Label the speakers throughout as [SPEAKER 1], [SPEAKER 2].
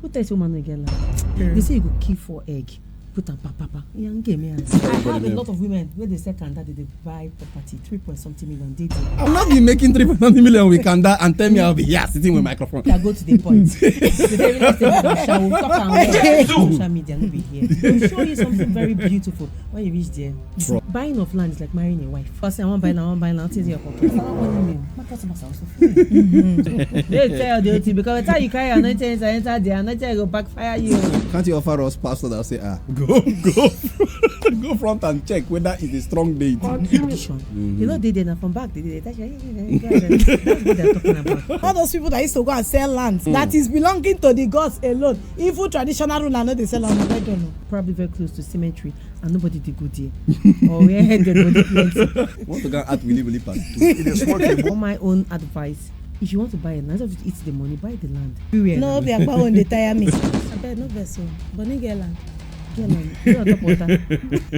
[SPEAKER 1] Who tells woman to get land? They say you go kill for egg. Put on papa. I have a lot of women where they say Kanda they buy property 3.something million.
[SPEAKER 2] I'm not be making 3.something million with Kanda and tell me I'll be here sitting with microphone.
[SPEAKER 1] I go to the point. We'll talk on social media. We'll be here. We'll show you something very beautiful when you reach there. Buying of land is like marrying a wife. First, I want to buy now. Take your pocket. My customers are also free. They tell the OT because the time you carry anointing enter there, anointing will backfire you.
[SPEAKER 2] Can't you offer us pastor that will say go front and check whether it's a strong date.
[SPEAKER 1] You know they did from back. They did that's what they're talking about.
[SPEAKER 3] All those people that used to go and sell land that is belonging to the gods alone. Even traditional ruler, know they sell land. I don't know.
[SPEAKER 1] Probably very close to cemetery and nobody did good there. Or we had the plenty.
[SPEAKER 2] Want to go at Willy part too.
[SPEAKER 1] On my own advice. If you want to buy a land, instead of eat the money, buy the land.
[SPEAKER 3] No, be about when they tire me. I bet no vessel, but no get land.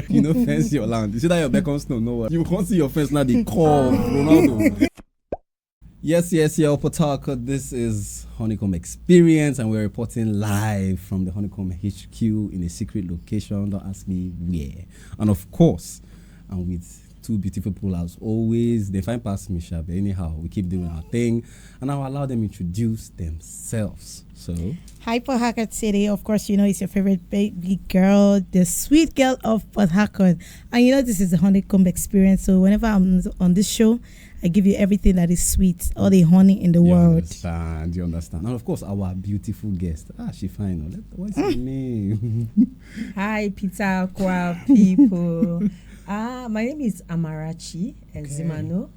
[SPEAKER 2] You know, fence your land. You see that your beacon snow, no one. You can't see your fence now. They call Ronaldo. Yes, Port Harcourt. This is HoneyComb Experience, and we're reporting live from the HoneyComb HQ in a secret location. Don't ask me where. And of course, I'm with two beautiful people as always. They find past me, but anyhow, we keep doing our thing, and I'll allow them introduce themselves. So,
[SPEAKER 3] hi, Port Harcourt City. Of course, you know it's your favorite baby girl, the sweet girl of Port Harcourt. And you know this is the HoneyComb Experience. So whenever I'm on this show, I give you everything that is sweet, all the honey in the world.
[SPEAKER 2] You understand. And of course, our beautiful guest. She fine. What's her name?
[SPEAKER 1] Hi, Peter Kwa people. My name is Amarachi Ezimano.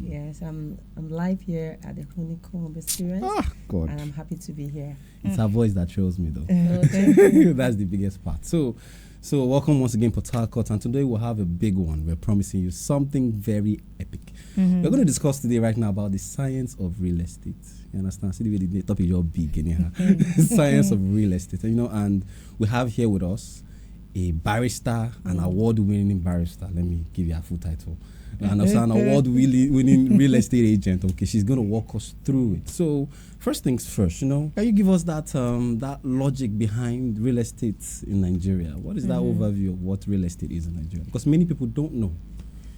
[SPEAKER 1] Yes, I'm live here at the HoneyComb Experience.
[SPEAKER 2] God.
[SPEAKER 1] And I'm happy to be here.
[SPEAKER 2] It's her voice that shows me, though. That's the biggest part. So welcome once again, Port Harcourt, and today we'll have a big one. We're promising you something very epic. We're going to discuss today right now about the science of real estate. You understand? See the way the topic is all big anyhow. Science of real estate. And we have here with us a barrister, an award-winning barrister. Let me give you a full title. And also an award-winning real estate agent. Okay, she's going to walk us through it. So, first things first, can you give us that logic behind real estate in Nigeria? What is that overview of what real estate is in Nigeria? Because many people don't know.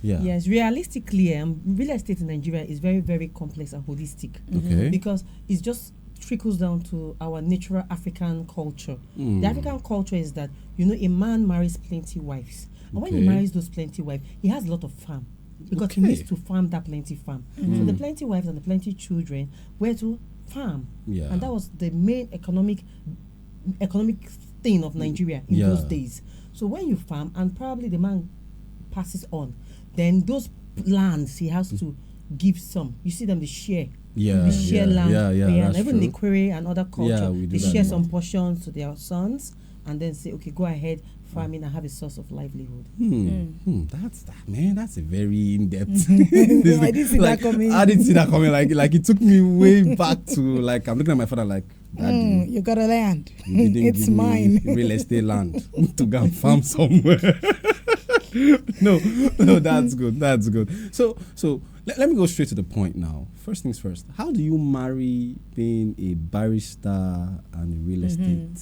[SPEAKER 2] Yeah.
[SPEAKER 1] Yes, realistically, real estate in Nigeria is very, very complex and holistic.
[SPEAKER 2] Okay.
[SPEAKER 1] Because it's just trickles down to our natural African culture. The African culture is that, a man marries plenty wives. And when he marries those plenty wives, he has a lot of farm. Because he needs to farm that plenty farm. So the plenty wives and the plenty children were to farm.
[SPEAKER 2] Yeah.
[SPEAKER 1] And that was the main economic thing of Nigeria in those days. So when you farm and probably the man passes on, then those lands he has to give some. You see them, they share. They share land. And even the Query and other culture, they share some portions to their sons and then say, okay, go ahead, farming and have a source of livelihood.
[SPEAKER 2] That's a very in-depth.
[SPEAKER 3] I didn't see that coming.
[SPEAKER 2] I didn't see that coming. Like it took me way back to I'm looking at my father like, Daddy,
[SPEAKER 3] you got a land. It's mine.
[SPEAKER 2] Real estate land to go and farm somewhere. No, that's good. So let me go straight to the point now. First things first. How do you marry being a barrister and a real estate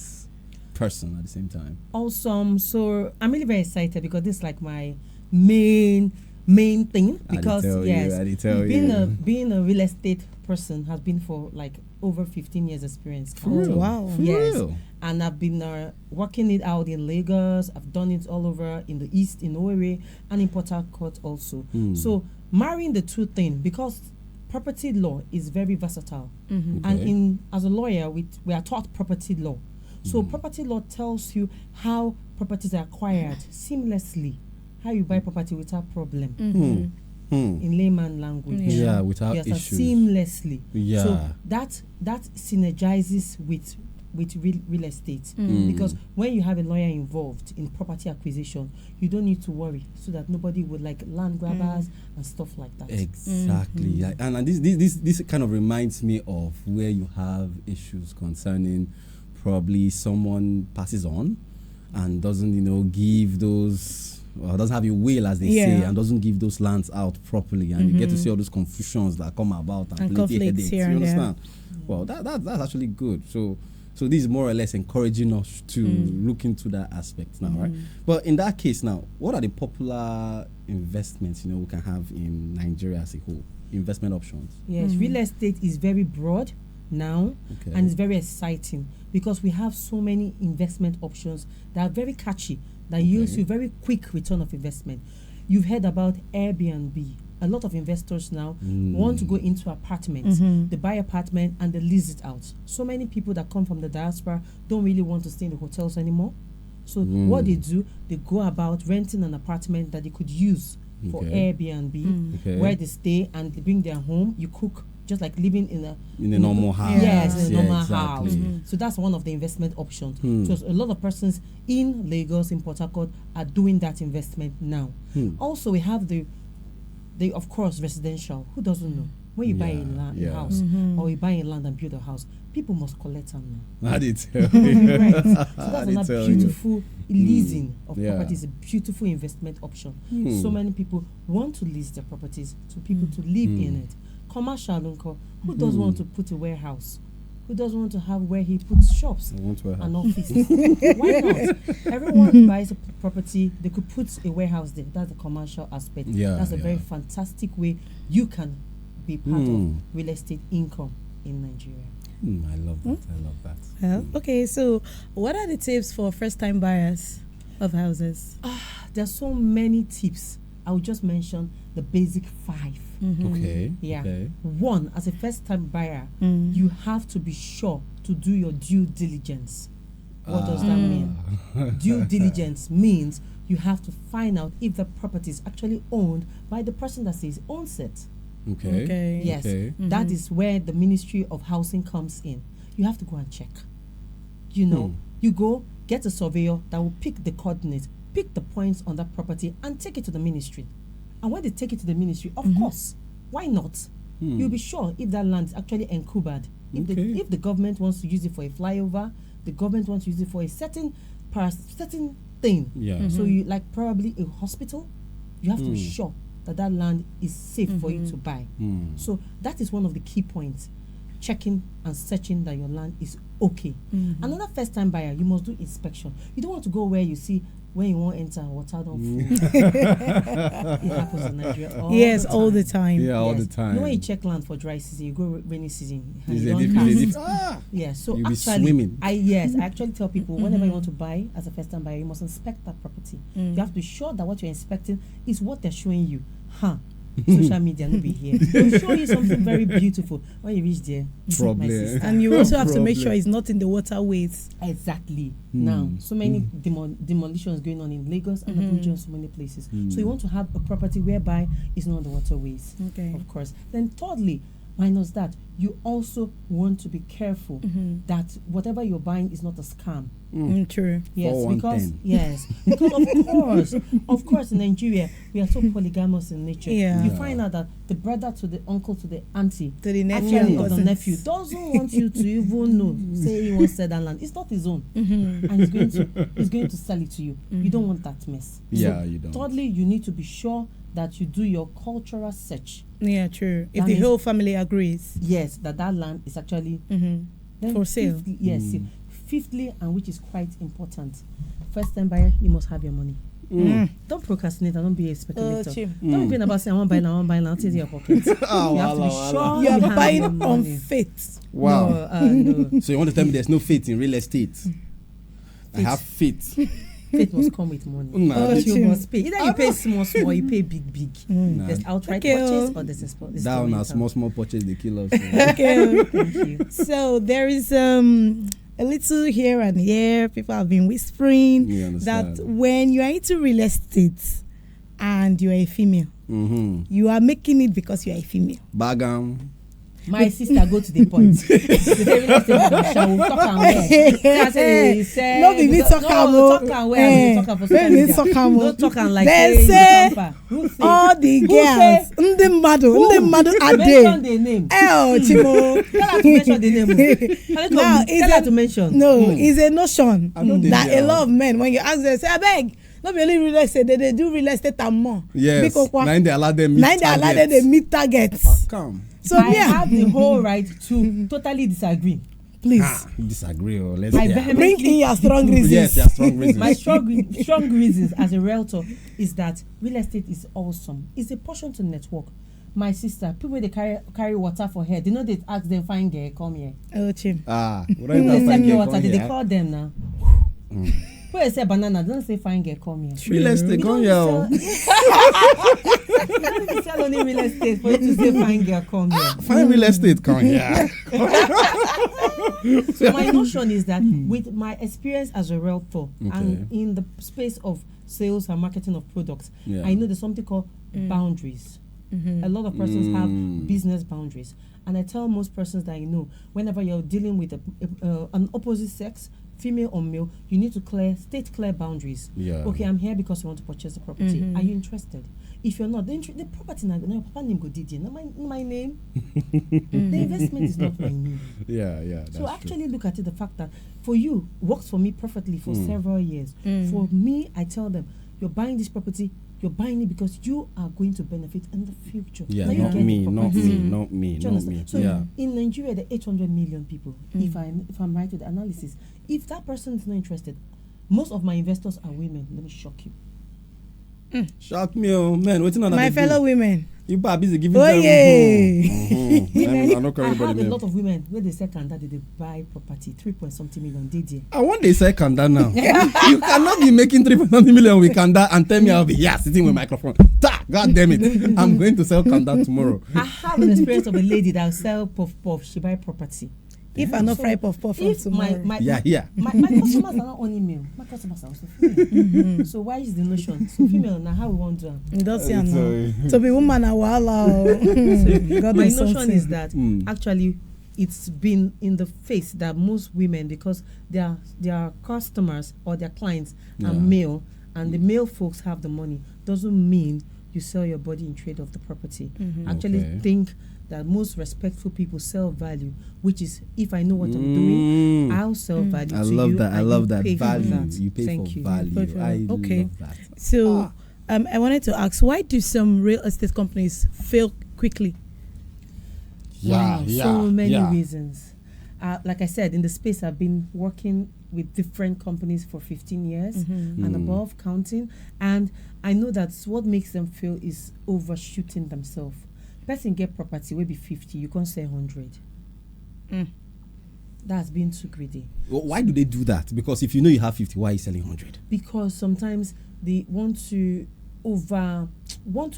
[SPEAKER 2] person at the same time?
[SPEAKER 1] Awesome. So I'm really very excited because this is like my main thing. Because being a real estate person has been for like over 15 years experience.
[SPEAKER 2] For real?
[SPEAKER 3] Wow.
[SPEAKER 1] Yes.
[SPEAKER 2] Real?
[SPEAKER 1] And I've been working it out in Lagos. I've done it all over in the East, in Owerri, and in Port Harcourt also. So marrying the two things, because property law is very versatile. And as a lawyer, we are taught property law. So property law tells you how properties are acquired seamlessly, how you buy property without problem. In layman language.
[SPEAKER 2] Without issues.
[SPEAKER 1] Seamlessly. So that synergizes with real estate. Because when you have a lawyer involved in property acquisition, you don't need to worry so that nobody would like land grabbers and stuff like that.
[SPEAKER 2] Exactly. And this kind of reminds me of where you have issues concerning probably someone passes on and doesn't give those doesn't have a will, as they say, and doesn't give those lands out properly, and you get to see all those confusions that come about and plenty headaches. You understand? Well, that's actually good. So So this is more or less encouraging us to look into that aspect now, right? But in that case now, what are the popular investments, we can have in Nigeria as a whole? Investment options.
[SPEAKER 1] Yes, real estate is very broad now, and it's very exciting because we have so many investment options that are very catchy, that yields you very quick return of investment. You've heard about Airbnb. A lot of investors now want to go into apartments. They buy apartment and they lease it out. So many people that come from the diaspora don't really want to stay in the hotels anymore. So what they do, they go about renting an apartment that they could use for Airbnb, where they stay and they bring their home. You cook just like living in a
[SPEAKER 2] normal house.
[SPEAKER 1] Yes, in a normal house. So that's one of the investment options. So a lot of persons in Lagos, in Port Harcourt, are doing that investment now. Also, we have the of course residential. Who doesn't know? When you buy a house or you buy a land and build a house, people must collect them now.
[SPEAKER 2] I did tell you.
[SPEAKER 1] Right. So that's another beautiful leasing of properties, a beautiful investment option. So many people want to lease their properties to people to live in it. Commercial, who doesn't want to put a warehouse? Who doesn't want to have where he puts shops and offices? Why not? Everyone buys a property, they could put a warehouse there. That's the commercial aspect. That's a very fantastic way you can be part of real estate income in Nigeria.
[SPEAKER 2] I love that. I love that.
[SPEAKER 3] Well, okay, so what are the tips for first-time buyers of houses?
[SPEAKER 1] There's so many tips. I will just mention the basic 5.
[SPEAKER 2] Okay.
[SPEAKER 1] Yeah.
[SPEAKER 2] Okay.
[SPEAKER 1] 1, as a first-time buyer, you have to be sure to do your due diligence. What does that mean? Due diligence means you have to find out if the property is actually owned by the person that says owns it.
[SPEAKER 2] Okay.
[SPEAKER 1] Yes. That is where the Ministry of Housing comes in. You have to go and check. You go get a surveyor that will pick the coordinates, pick the points on that property and take it to the ministry. And when they take it to the ministry, of course, why not? You'll be sure if that land is actually encubered. If the government wants to use it for a flyover, the government wants to use it for a certain thing. So you like probably a hospital, you have to be sure that land is safe for you to buy. So that is one of the key points. Checking and searching that your land is okay. Another first-time buyer, you must do inspection. You don't want to go where you see when you won't enter water don't fall. It happens in Nigeria all the time.
[SPEAKER 2] Yeah, all the time.
[SPEAKER 1] You know when you check land for dry season, you go rainy season. So
[SPEAKER 2] you'll
[SPEAKER 1] actually,
[SPEAKER 2] be swimming.
[SPEAKER 1] I actually tell people whenever you want to buy as a first-time buyer, you must inspect that property. You have to be sure that what you're inspecting is what they're showing you. Social media will be here. They'll show you something very beautiful when you reach there.
[SPEAKER 3] And you also have to make sure it's not in the waterways.
[SPEAKER 1] Exactly. Now, so many demolitions going on in Lagos and Abuja, so many places. So you want to have a property whereby it's not on the waterways. Of course. Then thirdly, minus that, you also want to be careful that whatever you're buying is not a scam.
[SPEAKER 3] True.
[SPEAKER 1] Yes, because of course in Nigeria we are so polygamous in nature. You find out that the brother to the uncle to the auntie
[SPEAKER 3] to the
[SPEAKER 1] nephew doesn't want you to even know. Say he wants to sell that land, it's not his own, and he's going to sell it to you. You don't want that mess.
[SPEAKER 2] You don't.
[SPEAKER 1] Thirdly, you need to be sure that you do your cultural search.
[SPEAKER 3] Yeah, true. If the whole family agrees.
[SPEAKER 1] Yes, that land is actually
[SPEAKER 3] for sale.
[SPEAKER 1] Fifthly, and which is quite important, first time buyer, you must have your money. Don't procrastinate and don't be a speculator. Don't be going about saying I want to buy now, it's in your pocket. You have to be sure
[SPEAKER 3] you are buying on faith.
[SPEAKER 2] Wow.
[SPEAKER 1] No.
[SPEAKER 2] So you want to tell me there's no faith in real estate? I have faith.
[SPEAKER 1] Faith must come with money. You must pay. Either you pay small, you pay big. There's outright purchase or there's
[SPEAKER 2] down a small purchase they kill us.
[SPEAKER 3] Okay. Thank you. So there is a little here and here. People have been whispering that when you are into real estate and you are a female, you are making it because you are a female.
[SPEAKER 2] Bagam.
[SPEAKER 1] My sister go to the point.
[SPEAKER 3] No, be me talk am like they say all the girls. Ndị mmadụ are there.
[SPEAKER 1] Mention the name.
[SPEAKER 3] Chimo.
[SPEAKER 1] Tell her to mention the name. Now, tell her to mention.
[SPEAKER 3] No, it's a notion that a lot of men, when you ask them, say, I beg. Not only real estate, they do real estate and more.
[SPEAKER 2] Yes. Nine they allow them
[SPEAKER 3] meet targets.
[SPEAKER 2] Come.
[SPEAKER 3] So
[SPEAKER 1] I have the whole right to totally disagree.
[SPEAKER 3] Please.
[SPEAKER 2] Disagree or let's
[SPEAKER 1] I
[SPEAKER 2] hear.
[SPEAKER 1] vehemently
[SPEAKER 3] Bring in your strong reasons.
[SPEAKER 2] Yes, your strong reasons.
[SPEAKER 1] My strong reasons as a realtor is that real estate is awesome. It's a portion to network. My sister, people they carry water for her. They know they ask them fine girl come here.
[SPEAKER 3] Oh, Chim.
[SPEAKER 2] What
[SPEAKER 1] They
[SPEAKER 2] is
[SPEAKER 1] send me
[SPEAKER 2] that
[SPEAKER 1] water. They call them now. When they say banana, don't say fine girl come here.
[SPEAKER 2] Real estate, come here.
[SPEAKER 1] You don't need to sell only real estate for you to say fine girl come here.
[SPEAKER 2] Fine real estate, come here.
[SPEAKER 1] So my notion is that with my experience as a realtor and in the space of sales and marketing of products, I know there's something called boundaries. A lot of persons have business boundaries, and I tell most persons that whenever you're dealing with an opposite sex, female or male, you need to state clear boundaries. Okay, I'm here because you want to purchase the property. Are you interested? If you're not, the property now your papa name go Didi, not my name. The investment is not my name.
[SPEAKER 2] That's
[SPEAKER 1] so actually look at it, the fact that for you works for me perfectly for several years. For me, I tell them, you're buying this property, you're buying it because you are going to benefit in the future.
[SPEAKER 2] Not me.
[SPEAKER 1] So in Nigeria, there are 800 million people. If I'm right with the analysis, if that person is not interested, most of my investors are women. Let me shock you.
[SPEAKER 2] Shock me, man. What's another?
[SPEAKER 3] My fellow women.
[SPEAKER 2] You are busy giving them.
[SPEAKER 1] I have a lot of women where they say Kanda, they buy property 3.something million. Did
[SPEAKER 2] I want they say Kanda now. You cannot be making 3.something million with Kanda and tell me I'll be sitting with microphone. God damn it! I'm going to sell Kanda tomorrow.
[SPEAKER 1] I have an experience of a lady that will sell puff. She buy property.
[SPEAKER 3] If I not fry puff from tomorrow.
[SPEAKER 1] My customers are not only male. My customers are also female. So why is the notion? So female now how we want to?
[SPEAKER 3] To be woman a while.
[SPEAKER 1] My notion is that actually it's been in the face that most women, because their customers or their clients are male, and the male folks have the money, doesn't mean you sell your body in trade of the property. Actually think that most respectful people sell value, which is, if I know what I'm doing, I'll sell value to you.
[SPEAKER 2] I love that. Value.
[SPEAKER 1] You
[SPEAKER 2] pay
[SPEAKER 1] Thank
[SPEAKER 2] for
[SPEAKER 1] you.
[SPEAKER 2] value. I love that.
[SPEAKER 3] So I wanted to ask, why do some real estate companies fail quickly?
[SPEAKER 1] So many reasons. Like I said, in the space I've been working with different companies for 15 years and above, counting, and I know that what makes them fail is overshooting themselves. Person get property will be 50, you can't say 100. That's being too greedy.
[SPEAKER 2] Well, why do they do that? Because if you know you have 50, why are you selling 100?
[SPEAKER 1] Because sometimes they want to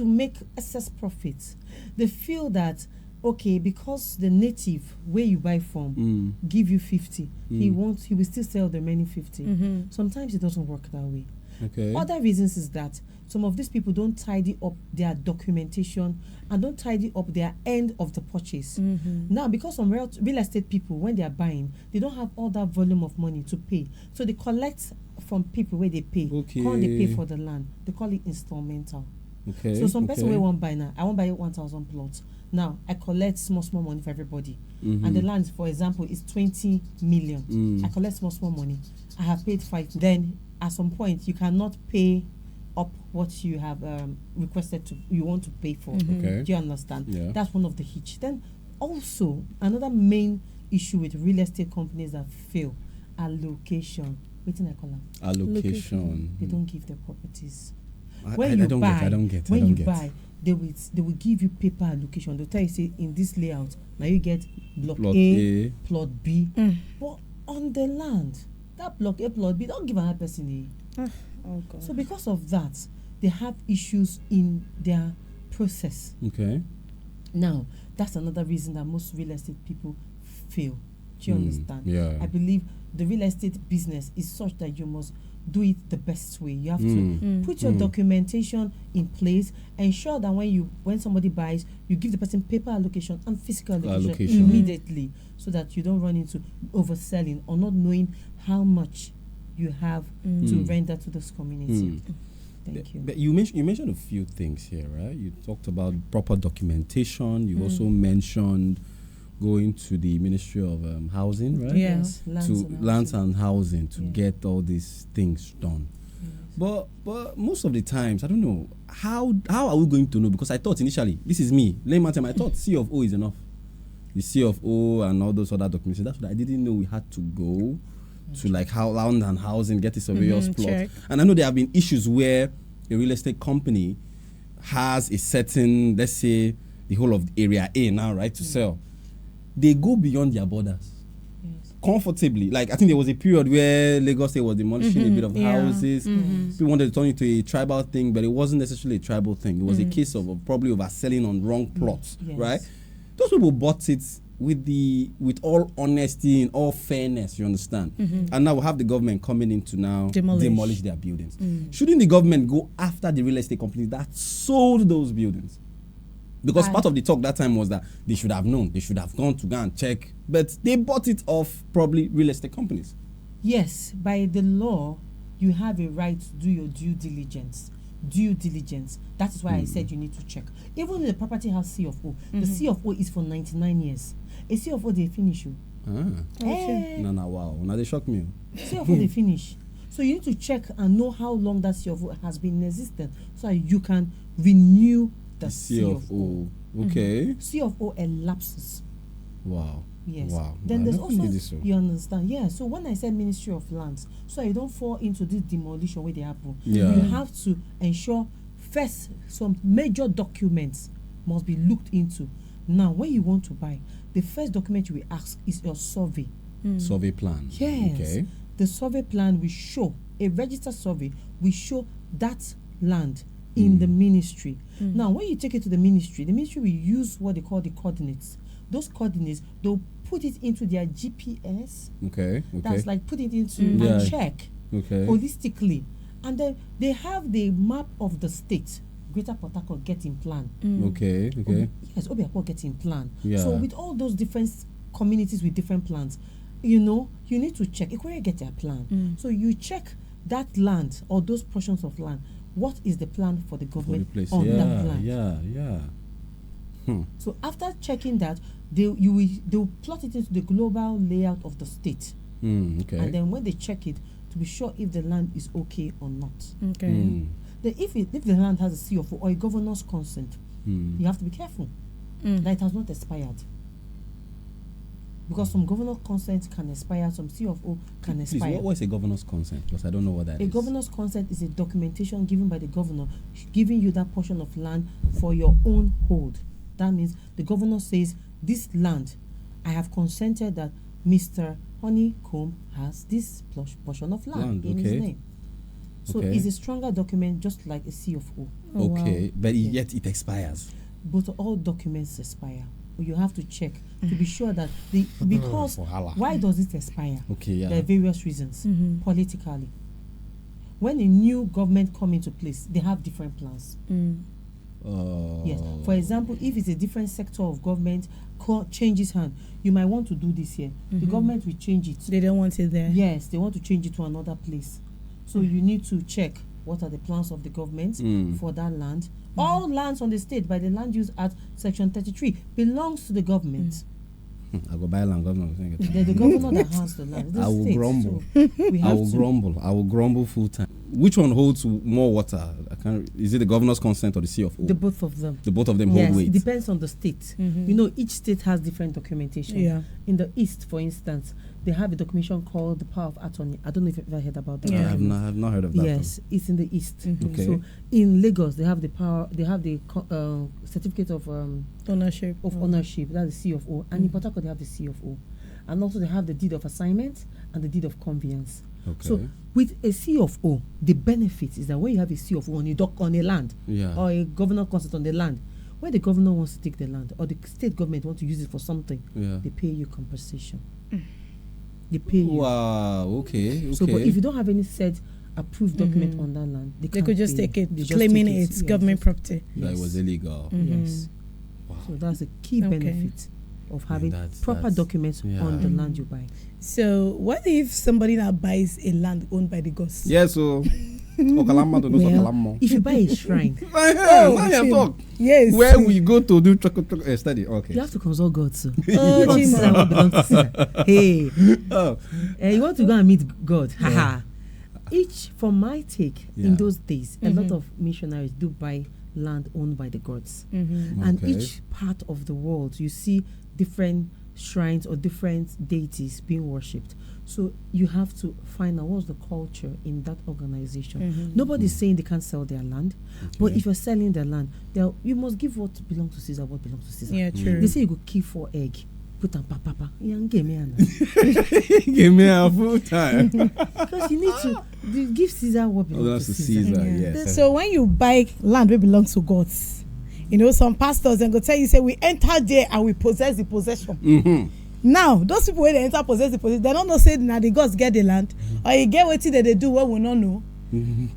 [SPEAKER 1] make excess profits. They feel that because the native where you buy from give you 50, he will still sell the remaining 50. Sometimes it doesn't work that way. Other reasons is that some of these people don't tidy up their documentation and don't tidy up their end of the purchase. Now, because some real estate people, when they are buying, they don't have all that volume of money to pay. So they collect from people where they pay. They pay for the land. They call it installmental. So some person will won't buy now. I won't buy 1,000 plots. Now, I collect small money for everybody. And the land, for example, is 20 million. I collect small money. I have paid 5. Then, at some point, you cannot pay up what you have requested you want to pay for. Do you understand? That's one of the hitch. Then, also, another main issue with real estate companies that fail, allocation. What do I call them?
[SPEAKER 2] Allocation.
[SPEAKER 1] They don't give their properties.
[SPEAKER 2] I don't get.
[SPEAKER 1] When you buy, they will give you paper allocation. They'll tell you, say, in this layout, now you get block A, plot B. But on the land, that block A, plot B, don't give another person A.
[SPEAKER 3] Oh God.
[SPEAKER 1] So because of that, they have issues in their process. Now, that's another reason that most real estate people fail. Do you understand? I believe the real estate business is such that you must do it the best way. You have to put your documentation in place, ensure that when somebody buys, you give the person paper allocation and physical allocation immediately, so that you don't run into overselling or not knowing how much you have to render to this community. Thank you.
[SPEAKER 2] But you mentioned a few things here, right? You talked about proper documentation. You also mentioned going to the Ministry of Housing, right?
[SPEAKER 1] Yes,
[SPEAKER 2] lands and housing to get all these things done. But most of the times, I don't know, how are we going to know? Because I thought initially, this is me, layman time, I thought C of O is enough. the CFO and all those other documents. That's what I didn't know we had to go to like how land and housing, get a surveyor's plot.
[SPEAKER 3] Check.
[SPEAKER 2] And I know there have been issues where a real estate company has a certain, let's say, the whole of area A now, right, to sell. They go beyond their borders. Comfortably. Like, I think there was a period where Lagos State was demolishing a bit of houses. People wanted to turn it to a tribal thing, but it wasn't necessarily a tribal thing. It was a case of probably overselling on wrong plots, right? Those people bought it with all honesty and all fairness, you understand? And now we have the government coming in to now demolish their buildings. Shouldn't the government go after the real estate companies that sold those buildings? Because part of the talk that time was that they should have known, they should have gone to go and check, but they bought it off probably real estate companies.
[SPEAKER 1] Yes, by the law, you have a right to do your due diligence. That is why I said you need to check. Even the property has CFO. The CFO is for 99 years. A CFO, they finish you.
[SPEAKER 2] Wow. Now they shock me.
[SPEAKER 1] CFO, they finish. So you need to check and know how long that CFO has been in existence so that you can renew the CFO.
[SPEAKER 2] Okay.
[SPEAKER 1] CFO elapses.
[SPEAKER 2] Wow.
[SPEAKER 1] Yes.
[SPEAKER 2] Wow.
[SPEAKER 1] Then there's also,
[SPEAKER 2] this,
[SPEAKER 1] you understand? Yeah. So when I said Ministry of Lands, so you don't fall into this demolition where they happen.
[SPEAKER 2] Yeah.
[SPEAKER 1] You have to ensure first some major documents must be looked into. Now, when you want to buy, the first document you will ask is your survey.
[SPEAKER 2] Survey plan.
[SPEAKER 1] Yes.
[SPEAKER 2] Okay.
[SPEAKER 1] The survey plan will show, a registered survey will show that land in the ministry. Now, when you take it to the ministry will use what they call the coordinates. Those coordinates, they'll put it into their GPS.
[SPEAKER 2] Okay.
[SPEAKER 1] That's like put it into and check holistically. And then they have the map of the state. Greater Port Harcourt getting plan.
[SPEAKER 2] Okay.
[SPEAKER 1] Yes, Obiapo getting plan.
[SPEAKER 2] Yeah.
[SPEAKER 1] So with all those different communities with different plans, you need to check. Equally get their plan. So you check that land or those portions of land. What is the plan for the government on that land?
[SPEAKER 2] Yeah.
[SPEAKER 1] So after checking that, they'll plot it into the global layout of the state.
[SPEAKER 2] Okay.
[SPEAKER 1] And then when they check it, to be sure if the land is okay or not.
[SPEAKER 3] Okay.
[SPEAKER 1] Then if the land has a CFO or a governor's consent, you have to be careful that it has not expired. Because some governor consent can expire, some CFO can expire.
[SPEAKER 2] What is a governor's consent? Because I don't know what that is.
[SPEAKER 1] A governor's consent is a documentation given by the governor, giving you that portion of land for your own hold. That means the governor says, this land, I have consented that Mr. HoneyComb has this portion of land in his name. So it's a stronger document, just like a CFO.
[SPEAKER 2] But yet it expires.
[SPEAKER 1] But all documents expire. You have to check to be sure that because why does it expire? There are various reasons. Politically, when a new government come into place, they have different plans. Yes. For example, if it's a different sector of government changes hand, you might want to do this here. The government will change it.
[SPEAKER 3] They don't want it there.
[SPEAKER 1] Yes, they want to change it to another place. So you need to check what are the plans of the government for that land. All lands on the state by the Land Use Act Section 33 belongs to the government.
[SPEAKER 2] I go buy land, governor.
[SPEAKER 1] The governor that has the land.
[SPEAKER 2] I will grumble.
[SPEAKER 1] So
[SPEAKER 2] I will grumble full time. Which one holds more water? Is it the governor's consent or the CFO?
[SPEAKER 1] The both of them.
[SPEAKER 2] The both of them hold weight.
[SPEAKER 1] It depends on the state. Each state has different documentation.
[SPEAKER 3] Yeah.
[SPEAKER 1] In the East, for instance, they have a documentation called the Power of Attorney. I don't know if you've ever heard about that.
[SPEAKER 2] I have not heard of that.
[SPEAKER 1] Yes, it's in the East.
[SPEAKER 2] Okay.
[SPEAKER 1] So in Lagos, they have the power. They have the certificate of
[SPEAKER 3] ownership.
[SPEAKER 1] That's the CFO. And in Port Harcourt, they have the CFO. And also they have the deed of assignment and the deed of conveyance.
[SPEAKER 2] Okay.
[SPEAKER 1] So with a CFO, the benefit is that when you have a CFO on a land or a governor consent on the land, when the governor wants to take the land or the state government wants to use it for something, they pay you compensation. They pay you.
[SPEAKER 2] Wow. Okay.
[SPEAKER 1] So, but if you don't have any set approved document on that land,
[SPEAKER 3] they could just take it, claiming it's government property.
[SPEAKER 2] That it was illegal.
[SPEAKER 1] Yes.
[SPEAKER 2] Wow.
[SPEAKER 1] So that's a key benefit of having proper documents on the land you buy.
[SPEAKER 3] So what if somebody now buys a land owned by the gods?
[SPEAKER 2] Yes, so
[SPEAKER 1] if you buy a shrine,
[SPEAKER 3] yes,
[SPEAKER 2] where we go to do study, okay,
[SPEAKER 1] you have to consult God. So
[SPEAKER 3] Hey,
[SPEAKER 1] you want to go and meet God? Each, from my take, in those days, a lot of missionaries do buy land owned by the gods, and each part of the world, you see different shrines or different deities being worshipped. So you have to find out what's the culture in that organization. Nobody's saying they can't sell their land, but if you're selling their land, you must give what belongs to Caesar, what belongs to Caesar.
[SPEAKER 3] Yeah, true.
[SPEAKER 1] They say you go keep for egg, put on papa. Give me
[SPEAKER 2] a full time.
[SPEAKER 1] Because you need to give Caesar what belongs to Caesar.
[SPEAKER 2] Yes.
[SPEAKER 3] So when you buy land that belongs to gods, some pastors and go tell you, say, we enter there and we possess the possession. Now, those people when they enter possess the possession, they don't know say now the gods get the land, or you get what they do what we not know.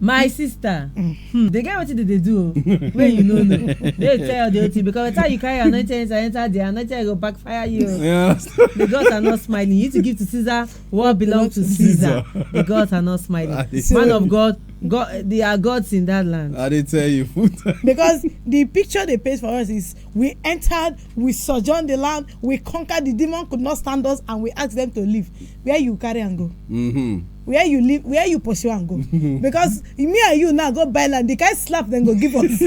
[SPEAKER 1] My sister, they get what they do when you know. They tell the OT because by the time you carry anointing enter the anointing will backfire you. The gods are not smiling. You need to give to Caesar what belongs to Caesar. The gods are not smiling. Man of God, there are gods in that land.
[SPEAKER 2] I didn't tell you.
[SPEAKER 3] Because the picture they paint for us is we entered, we sojourned the land, we conquered, the demon could not stand us, and we asked them to leave. Where you carry and go? Where you live, where you pursue and go. Because me and you now go buy land, the guy slap then go give us.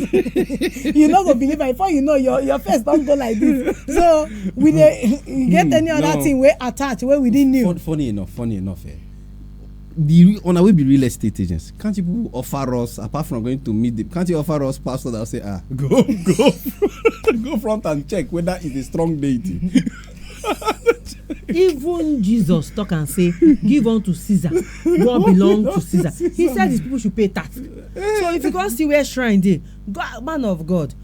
[SPEAKER 3] You not go believe it. Before you know your face don't go like this. So we get any other thing we attach where we didn't know.
[SPEAKER 2] Funny enough, on our way be real estate agents. Can't you offer us, apart from going to meet them, can't you offer us pastor that will say, go front and check whether it's a strong deity.
[SPEAKER 1] Even Jesus talk and say, give unto Caesar what belongs to Caesar. He said these people should pay tax. So if you go see where shrine dey, man of God,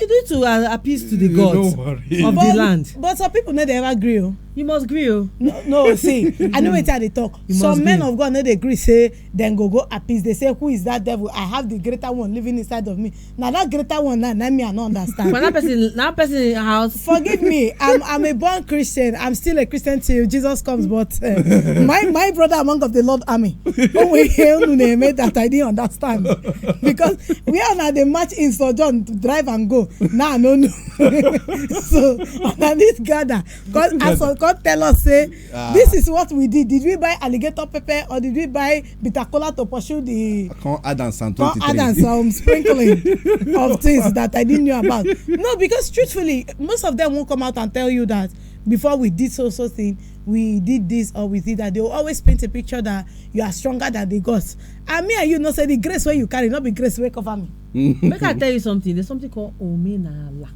[SPEAKER 1] you need to appease to the gods of the land.
[SPEAKER 3] But some people no dey ever gree.
[SPEAKER 1] You must gree.
[SPEAKER 3] No, see, I know wetin I dey talk. Some men of God no dey gree say dem go appease. They say, who is that devil? I have the greater one living inside of me. Now that greater one now me I no understand.
[SPEAKER 1] But that person in the house.
[SPEAKER 3] Forgive me, I'm a born Christian. I'm still a Christian till Jesus comes. But my brother among of the Lord army, we hear that I didn't understand because we are now the march in sojourn to drive and go. Nah, no. So underneath gather, God tell us say this is what we did. Did we buy alligator pepper or did we buy bitter cola to pursue the?
[SPEAKER 2] Add and some
[SPEAKER 3] sprinkling of things that I didn't know about. No, because truthfully, most of them won't come out and tell you that before we did so thing, we did this or we did that. They will always paint a picture that you are stronger than the gods. And me and you know say the grace where you carry, not be grace where cover me.
[SPEAKER 1] Make I tell you something. There's something called omenala.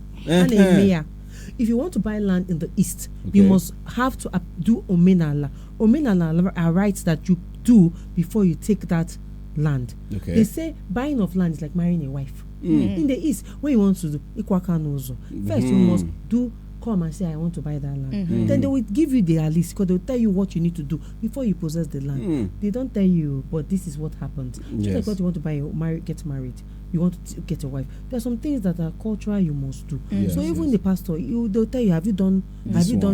[SPEAKER 1] If you want to buy land in the east, you must have to do omenala. Omenala are rights that you do before you take that land. They say buying of land is like marrying a wife. In the east, when you want to do ikwakanozo, first you must come and say I want to buy that land. Then they will give you their list because they will tell you what you need to do before you possess the land. They don't tell you, but this is what happens. Just like what you want to buy, get married. You want to get a wife. There are some things that are cultural you must do. So even the pastor, they'll tell you, have you done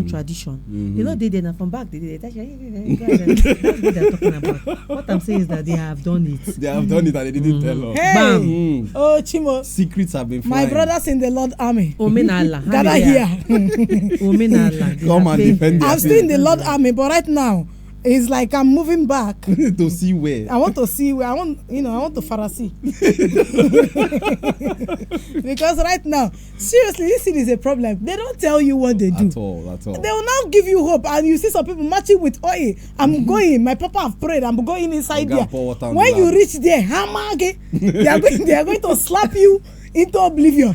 [SPEAKER 1] tradition? You know they did from back. That's what they're talking about. What I'm saying is that they have done it.
[SPEAKER 2] They have done it and they didn't tell us.
[SPEAKER 3] Hey, oh Chimo,
[SPEAKER 2] secrets have been flying.
[SPEAKER 3] My brothers in the Lord army.
[SPEAKER 1] Omenala,
[SPEAKER 3] gather here.
[SPEAKER 1] Omenala.
[SPEAKER 2] Come and defend.
[SPEAKER 3] I'm still in the Lord army, but right now it's like I'm moving back
[SPEAKER 2] to see where.
[SPEAKER 3] I want to see where I want to Pharisee. Because right now, seriously, this thing is a problem. They don't tell you what they do.
[SPEAKER 2] At all.
[SPEAKER 3] They will now give you hope, and you see some people matching with oil. I'm going. My papa have prayed. I'm going inside there. When you reach there, they are going to slap you into oblivion.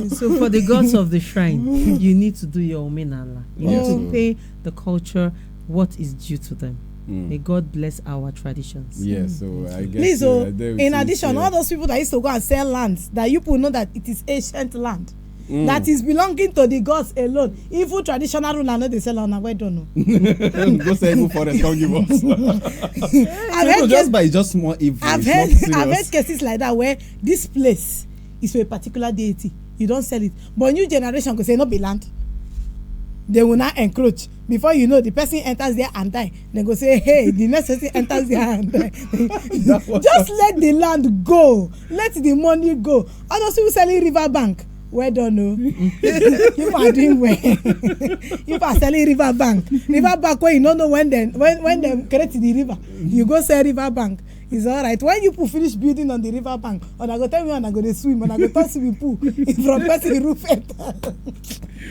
[SPEAKER 1] So for the gods of the shrine, you need to do your omenala. You need to pay the culture what is due to them. May God bless our traditions.
[SPEAKER 2] Yes, so I guess.
[SPEAKER 3] Please, in addition, all those people that used to go and sell lands, that you people know that it is ancient land. That is belonging to the gods alone. Even traditional ruler, no, they sell on. I don't know.
[SPEAKER 2] Go say even forest, don't give us. Just more evil.
[SPEAKER 3] I've heard cases like that where this place is for a particular deity. You don't sell it, but new generation go say no be land. They will not encroach. Before you know, the person enters there and die. They go say, hey, the next person enters there and die. Just let the land go. Let the money go. All those people selling river bank. Well done, no. You are doing well. You are selling river bank. River bank where you don't know when they create the river. You go sell river bank. It's all right. When you finish building on the river bank, and I go tell me and I go to swim and I go to swimming pool in front of the roof.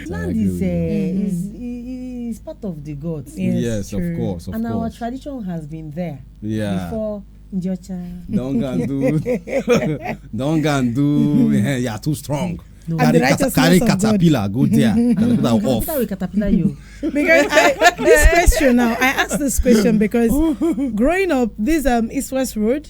[SPEAKER 1] Land is part of the gods.
[SPEAKER 2] Yes, of course.
[SPEAKER 1] And our tradition has been there before Njocha.
[SPEAKER 2] Don't go and do. You're too strong.
[SPEAKER 3] No.
[SPEAKER 2] Carry caterpillar, go there.
[SPEAKER 1] Caterpillar you.
[SPEAKER 3] Because this question now, I asked this question because growing up, this East-West Road,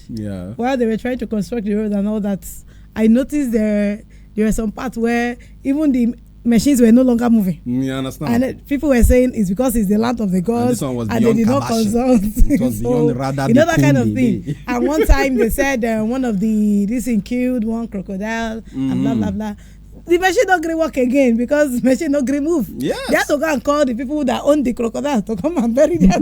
[SPEAKER 3] while they were trying to construct the road and all that, I noticed there were some parts where even the machines were no longer moving.
[SPEAKER 2] You understand?
[SPEAKER 3] And people were saying it's because it's the land of the gods, and they did not consult.
[SPEAKER 2] It was beyond radar,
[SPEAKER 3] you know, that kind of thing. And one time they said one of this thing killed one crocodile and blah blah blah. The machine don't agree work again because the machine don't agree move.
[SPEAKER 2] Yes.
[SPEAKER 3] They have to go and call the people that own the crocodile to come and bury their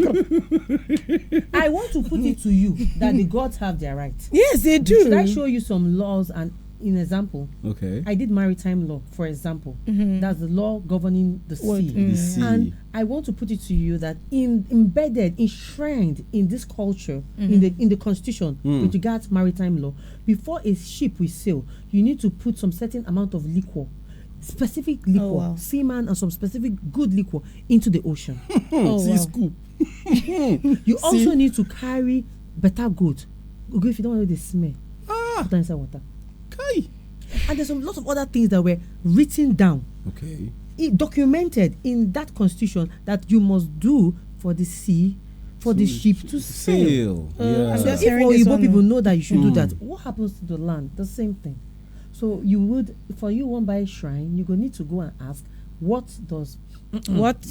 [SPEAKER 1] I want to put it to you that the gods have their rights.
[SPEAKER 3] Yes, they do.
[SPEAKER 1] Should I show you some laws and in example?
[SPEAKER 2] Okay.
[SPEAKER 1] I did maritime law, for example. That's the law governing the sea.
[SPEAKER 2] The sea.
[SPEAKER 1] And I want to put it to you that embedded, enshrined in this culture, in the constitution, with regards to maritime law, before a ship will sail, you need to put some certain amount of liquor, specific liquor, seaman and some specific good liquor into the ocean.
[SPEAKER 2] Scoop.
[SPEAKER 1] You also need to carry better goods. If you don't want the smell, put inside water. And there's lots of other things that were written down, documented in that constitution that you must do for the sea, for the ship to sail. So if Igbo people know that you should do that, what happens to the land? The same thing. So you would, for you one by shrine, you go need to go and ask, what does what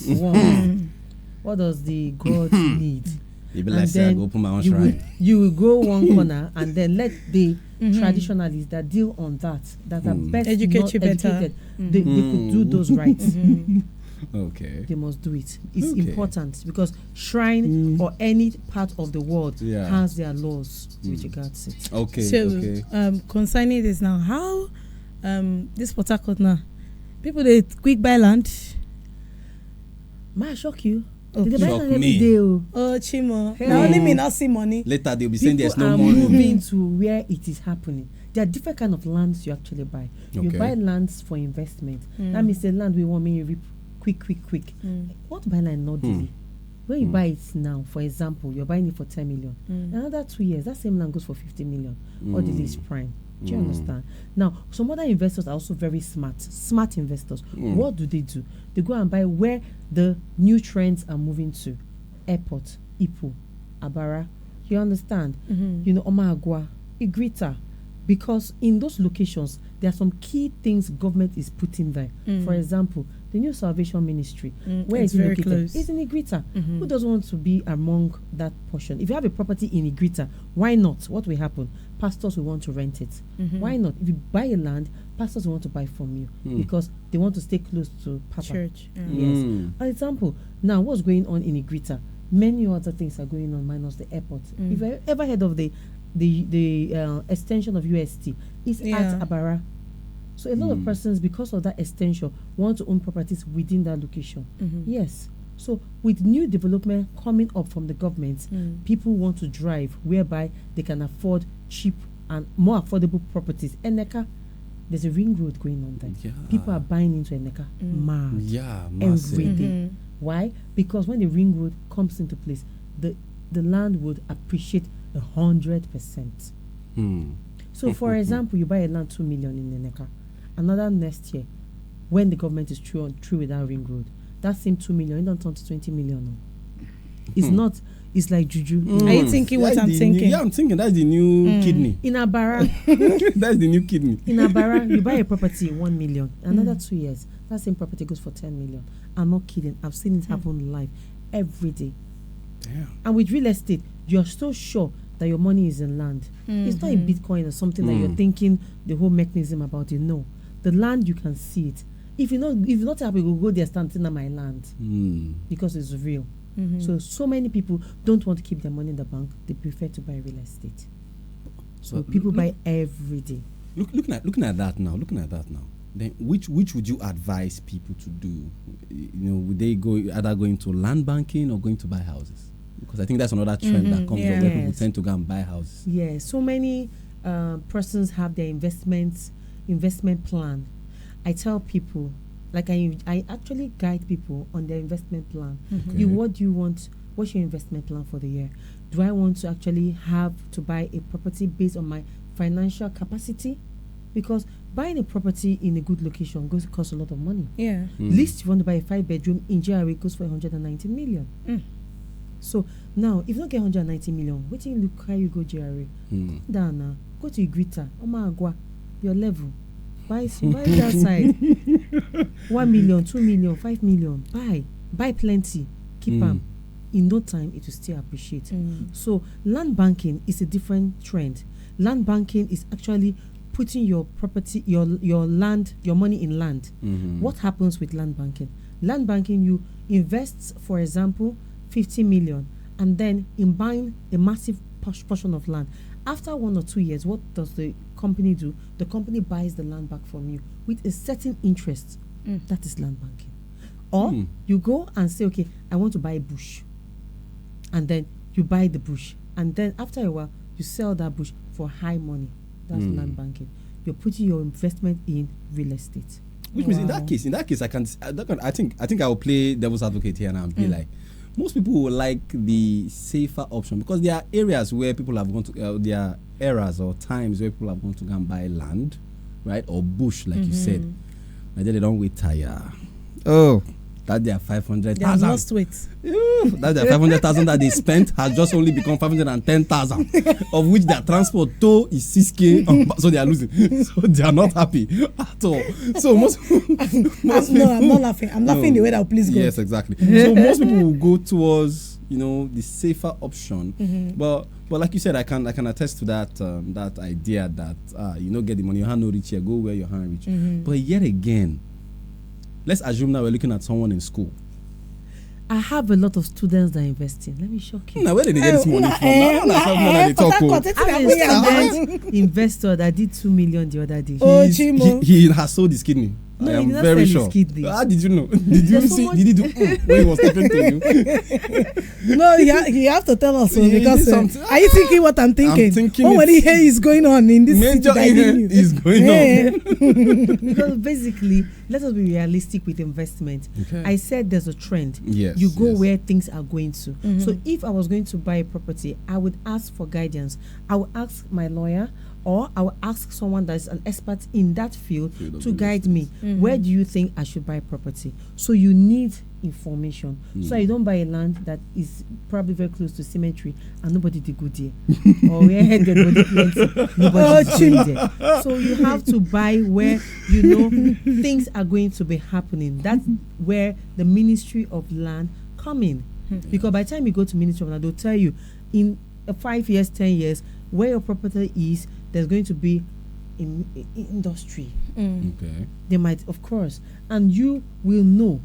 [SPEAKER 1] does the god need?
[SPEAKER 2] You be like, say, I go open my own shrine.
[SPEAKER 1] You will go one corner and then let the traditionalists that deal on that are best educated, they could do those rights.
[SPEAKER 2] Okay.
[SPEAKER 1] They must do it. It's important because shrine or any part of the world has their laws with regards to it.
[SPEAKER 2] Okay.
[SPEAKER 3] So, concerning this now, how this Port Harcourt now, people they quick buy land.
[SPEAKER 1] Might shock you.
[SPEAKER 2] Okay.
[SPEAKER 1] They buy land every day.
[SPEAKER 3] Oh, Chimo. Now only me not see money.
[SPEAKER 2] Later they'll be saying there's no
[SPEAKER 1] money.
[SPEAKER 2] money.
[SPEAKER 1] People are moving to where it is happening. There are different kind of lands you actually buy. You buy lands for investment. That means the land we want me reap quick. What buy land not daily? When you buy it now, for example, you're buying it for 10 million. Another 2 years, that same land goes for 50 million. Or the lease prime. Do you understand? Now, some other investors are also very smart investors. What do? They go and buy where the new trends are moving to. Airport, Ipo, Abara. You understand? You know, Omagua, Igrita. Because in those locations, there are some key things government is putting there. For example, the new Salvation Ministry, where it's very located, is in Igrita. Who doesn't want to be among that portion? If you have a property in Igrita, why not? What will happen? Pastors will want to rent it. Why not? If you buy a land, pastors will want to buy from you because they want to stay close to Papa. Church. Yes. For example, now what's going on in Igrita? Many other things are going on minus the airport. If you ever heard of the extension of UST, it's at Abara. So a lot of persons, because of that extension, want to own properties within that location. Yes. So with new development coming up from the government, people want to drive whereby they can afford cheap and more affordable properties. Eneka, there's a ring road going on there. People are buying into Eneka. Mad. Every day. Why? Because when the ring road comes into place, the land would appreciate 100%. So for example, you buy a land 2 million in Eneka. Another next year, when the government is through with that ring road, that same 2 million, it don't turn to 20 million. It's not. It's like juju.
[SPEAKER 3] Are you thinking what I'm thinking?
[SPEAKER 2] I'm thinking that's the new kidney.
[SPEAKER 1] In Abara,
[SPEAKER 2] that's the new kidney.
[SPEAKER 1] In Abara, you buy a property 1 million. Another 2 years, that same property goes for 10 million. I'm not kidding. I've seen it happen live every day.
[SPEAKER 2] Damn.
[SPEAKER 1] And with real estate, you're so sure that your money is in land. It's not in Bitcoin or something that you're thinking the whole mechanism about it. No. The land, you can see it. If you're not happy, you'll go there standing on my land because it's real. So many people don't want to keep their money in the bank. They prefer to buy real estate. So people buy every day.
[SPEAKER 2] Looking at that now. Then which would you advise people to do? You know, would they either go into land banking or going to buy houses? Because I think that's another trend that comes up where people tend to go and buy houses.
[SPEAKER 1] Yeah, so many persons have their investment plan. I tell people, like I actually guide people on their investment plan.
[SPEAKER 2] Okay.
[SPEAKER 1] What do you want? What's your investment plan for the year? Do I want to actually have to buy a property based on my financial capacity? Because buying a property in a good location goes to cost a lot of money.
[SPEAKER 3] Yeah.
[SPEAKER 1] Least you want to buy a 5-bedroom in GRA goes for 190 million. So now, if you don't get 190 million, what do you look how you go GRA? Down now, go to Igrita, Omagua, your level. Buy that side. 1 million, 2 million, 5 million. Buy plenty. Keep them. In no time, it will still appreciate. So land banking is a different trend. Land banking is actually putting your property, your land, your money in land. What happens with land banking? Land banking, you invest, for example, 50 million, and then in buying a massive portion of land. After 1 or 2 years, what does the company do? The company buys the land back from you with a certain interest. That is land banking. Or you go and say, okay, I want to buy a bush. And then you buy the bush. And then after a while, you sell that bush for high money. That's land banking. You're putting your investment in real estate.
[SPEAKER 2] Which means in that case, I think I will play devil's advocate here and I'll be like, most people will like the safer option because there are areas where people have gone to, there are eras or times where people have gone to go and buy land, right, or bush, like you said. And then they don't wait tire. Oh, that they are 500,000.
[SPEAKER 3] They have lost weight.
[SPEAKER 2] That their 500,000 that they spent has just only become 510,000, of which their transport toll is 6K. So they are losing. So they are not happy at all. So most
[SPEAKER 3] no, I'm not laughing. I'm laughing the way that will please go.
[SPEAKER 2] Yes, exactly. So most people will go towards the safer option. But like you said, I can attest to that idea that get the money, your hand no reach here, go where your hand reach. But yet again, let's assume now we're looking at someone in school.
[SPEAKER 1] I have a lot of students that are investing. Let me shock you.
[SPEAKER 2] Now, where did they get this money from?
[SPEAKER 1] I have a student investor that did 2 million the other day.
[SPEAKER 2] He has sold his kidney.
[SPEAKER 1] No,
[SPEAKER 2] I am very sure. How did you know? Did you see? Did he do when he was talking to you?
[SPEAKER 3] No, you have to tell us because are you thinking what I'm thinking?
[SPEAKER 2] I'm thinking
[SPEAKER 3] what is going on in this
[SPEAKER 2] major is going on.
[SPEAKER 1] Because basically, let us be realistic with investment.
[SPEAKER 2] Okay.
[SPEAKER 1] I said there's a trend.
[SPEAKER 2] Yes,
[SPEAKER 1] you go where things are going to. So if I was going to buy a property, I would ask for guidance. I would ask my lawyer, or I will ask someone that is an expert in that field to guide me. Where do you think I should buy property? So you need information. So you don't buy a land that is probably very close to cemetery and nobody did good there. Or where the body plenty, nobody did there. So you have to buy where things are going to be happening. That's where the Ministry of Land come in. Because by the time you go to Ministry of Land, they'll tell you in 5 years, 10 years, where your property is, there's going to be in industry.
[SPEAKER 2] Okay.
[SPEAKER 1] They might, of course, and you will know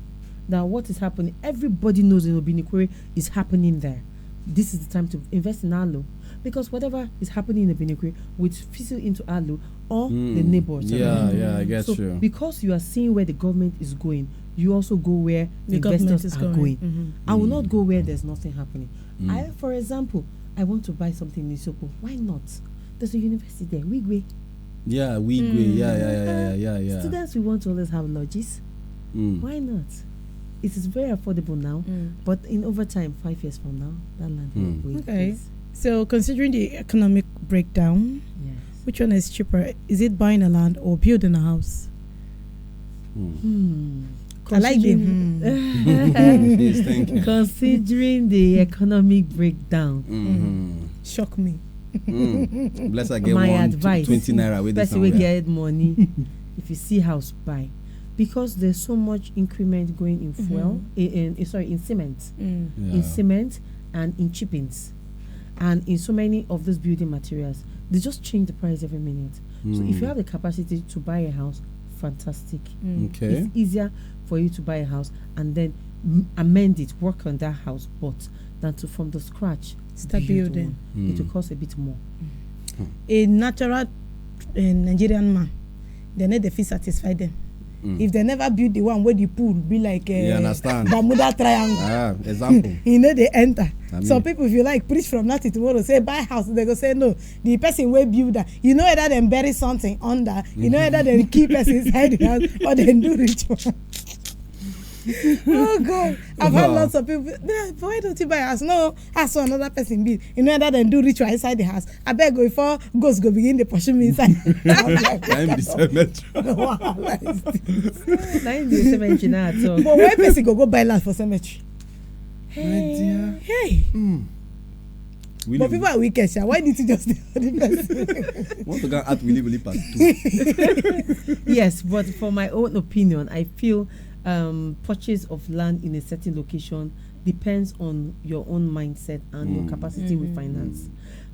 [SPEAKER 1] that what is happening. Everybody knows in Obinikwere is happening there. This is the time to invest in Alo, because whatever is happening in Obinikwere would fizzle into Alo or the neighbors.
[SPEAKER 2] Yeah, I get you.
[SPEAKER 1] Because you are seeing where the government is going, you also go where the investors are going. I will not go where there's nothing happening. For example, I want to buy something in Isoko. Why not? There's a university there, Wigwe.
[SPEAKER 2] Yeah, Wigwe. Yeah.
[SPEAKER 1] Students, we want to always have lodges. Why not? It is very affordable now, but in over time, 5 years from now, that land will wait.
[SPEAKER 3] Okay. So, considering the economic breakdown, which one is cheaper? Is it buying a land or building a house? I like it.
[SPEAKER 1] Considering the economic breakdown,
[SPEAKER 3] shock me.
[SPEAKER 2] Bless I get
[SPEAKER 1] my
[SPEAKER 2] one
[SPEAKER 1] advice,
[SPEAKER 2] 20 naira with
[SPEAKER 1] person will get money. If you see house, buy, because there's so much increment going in fuel, in cement, in cement and in chippings, and in so many of those building materials. They just change the price every minute. So if you have the capacity to buy a house, fantastic.
[SPEAKER 2] Okay,
[SPEAKER 1] it's easier for you to buy a house and then amend it, work on that house, but than to from the scratch
[SPEAKER 3] start building.
[SPEAKER 1] It will cost a bit more.
[SPEAKER 3] A natural Nigerian man, they need to feel satisfied them. if they never build the one where the pool be like
[SPEAKER 2] understand.
[SPEAKER 3] Bermuda Triangle.
[SPEAKER 2] Example.
[SPEAKER 3] They enter.
[SPEAKER 2] I mean,
[SPEAKER 3] Some people, if you like, preach from that to tomorrow, say buy house, they go say no. The person will build that. Whether they bury something under, whether they keep us inside the house or they do ritual. Oh God, I've had lots of people. Why don't you buy a house? No, I saw another person build. That they do ritual inside the house. I beg go before ghosts go begin to pursue me inside.
[SPEAKER 2] I'm the cemetery.
[SPEAKER 3] But why person go buy land for cemetery? Hey. But people are wicked, sha. Why did you just tell the person?
[SPEAKER 2] Want to go at Willy part 2?
[SPEAKER 1] Yes, but for my own opinion, I feel purchase of land in a certain location depends on your own mindset and your capacity with finance.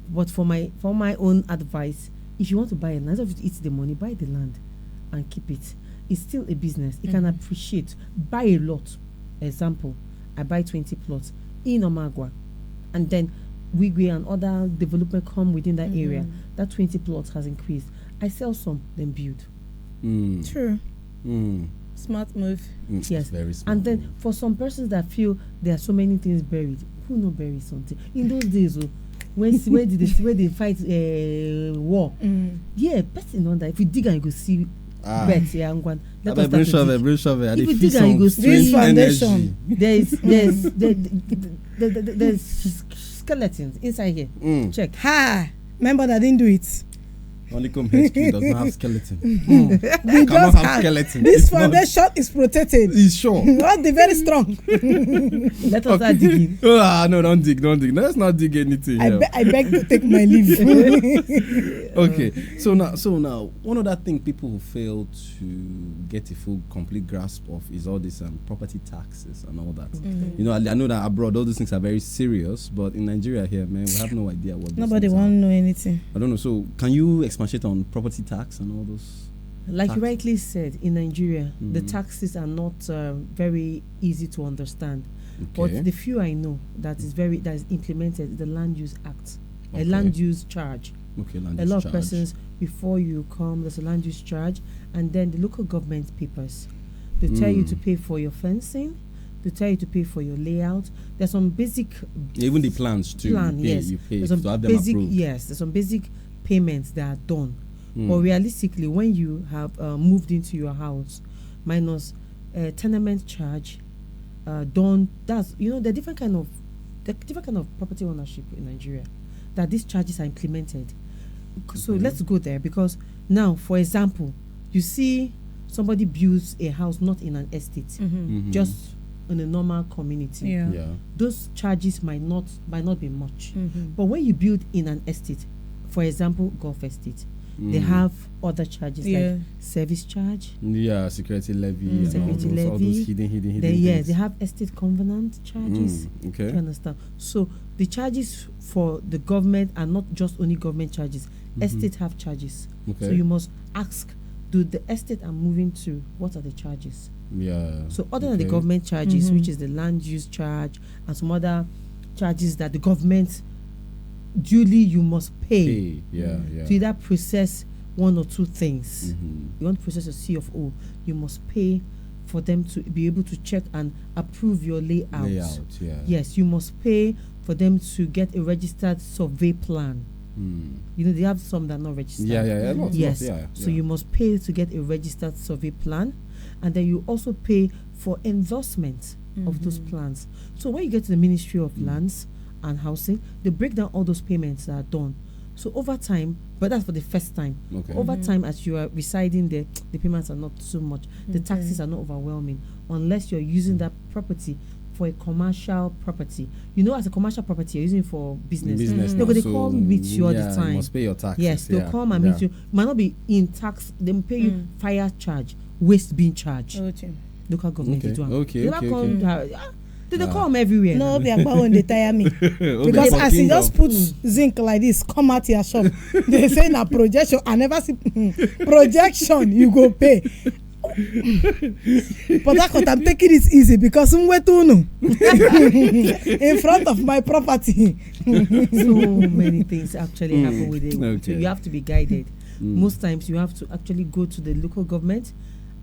[SPEAKER 1] But for my own advice, if you want to buy a land, instead of eat the money, buy the land and keep it. It's still a business. It can appreciate. Buy a lot. Example, I buy 20 plots in Omagua, and then Wigwe and other development come within that area. That 20 plots has increased. I sell some, then build.
[SPEAKER 3] True. Smart move.
[SPEAKER 1] Yes.
[SPEAKER 2] Very smart.
[SPEAKER 1] And then for some persons that feel there are so many things buried, who no bury something? In those days, where they fight war, person know that if you dig and you go see beds,
[SPEAKER 2] bring shovel.
[SPEAKER 1] If you dig and you go see
[SPEAKER 3] foundation,
[SPEAKER 1] there's skeletons inside here. Check.
[SPEAKER 3] Remember that I didn't do it.
[SPEAKER 2] HoneyComb HQ does not have skeleton.
[SPEAKER 3] We
[SPEAKER 2] cannot have skeleton.
[SPEAKER 3] This foundation is protected.
[SPEAKER 2] It's sure.
[SPEAKER 3] Not the very strong.
[SPEAKER 1] Let us start digging.
[SPEAKER 2] No, don't dig. Let's not dig anything.
[SPEAKER 3] I beg to take my leave.
[SPEAKER 2] Okay. So now, one other thing people who fail to get a full, complete grasp of is all this property taxes and all that. I know that abroad all these things are very serious, but in Nigeria here, man, we have no idea what.
[SPEAKER 3] Nobody want to know anything.
[SPEAKER 2] I don't know. So can you expatiate on property tax and all those?
[SPEAKER 1] Like you rightly said, in Nigeria, the taxes are not very easy to understand.
[SPEAKER 2] Okay.
[SPEAKER 1] But the few I know that is implemented, the Land Use Act, a land use charge.
[SPEAKER 2] Okay, land
[SPEAKER 1] a
[SPEAKER 2] use
[SPEAKER 1] lot
[SPEAKER 2] charge.
[SPEAKER 1] of persons before you come, there's a land use charge, and then the local government papers. They tell you to pay for your fencing. They tell you to pay for your layout. There's some basic
[SPEAKER 2] even the plans too.
[SPEAKER 1] Yes,
[SPEAKER 2] you pay
[SPEAKER 1] there's
[SPEAKER 2] to
[SPEAKER 1] some
[SPEAKER 2] have them
[SPEAKER 1] basic.
[SPEAKER 2] approved.
[SPEAKER 1] Yes, there's some basic payments that are done. But realistically, when you have moved into your house, minus tenement charge, done. That's the different kind of property ownership in Nigeria that these charges are implemented. So let's go there, because now, for example, you see somebody builds a house not in an estate, just in a normal community.
[SPEAKER 3] Yeah.
[SPEAKER 1] Those charges might not be much. But when you build in an estate, for example, golf estate, they have other charges like service charge.
[SPEAKER 2] Yeah, security levy and all those hidden
[SPEAKER 1] Then
[SPEAKER 2] things.
[SPEAKER 1] they have estate covenant charges.
[SPEAKER 2] Okay.
[SPEAKER 1] You understand? So the charges for the government are not just only government charges. Estate have charges.
[SPEAKER 2] Okay.
[SPEAKER 1] So you must ask, do the estate I'm moving to, what are the charges?
[SPEAKER 2] Yeah.
[SPEAKER 1] So other than the government charges, which is the land use charge and some other charges that the government duly you must pay. To either process one or two things. You want to process a C of O, you must pay for them to be able to check and approve your layout. Yes, you must pay for them to get a registered survey plan. They have some that are not registered.
[SPEAKER 2] Lots.
[SPEAKER 1] So you must pay to get a registered survey plan, and then you also pay for endorsement of those plans. So when you get to the Ministry of Lands and Housing, they break down all those payments that are done. So over time, but that's for the first time. Over time, as you are residing there, the payments are not so much. The taxes are not overwhelming, unless you're using that property for a commercial property. As a commercial property, you're using it for business. They come meet you all the time.
[SPEAKER 2] You must pay your taxes.
[SPEAKER 1] Yes, they'll come and meet you. Might not be in tax. They will pay you fire charge, waste bin charge. Local government. They come everywhere.
[SPEAKER 3] No, they are bound to tire me. Because as you just put zinc like this, come out your shop. They say na projection. I never see projection. You go pay. But I'm taking it easy because in front of my property.
[SPEAKER 1] So many things actually happen with it. So you have to be guided. Most times you have to actually go to the local government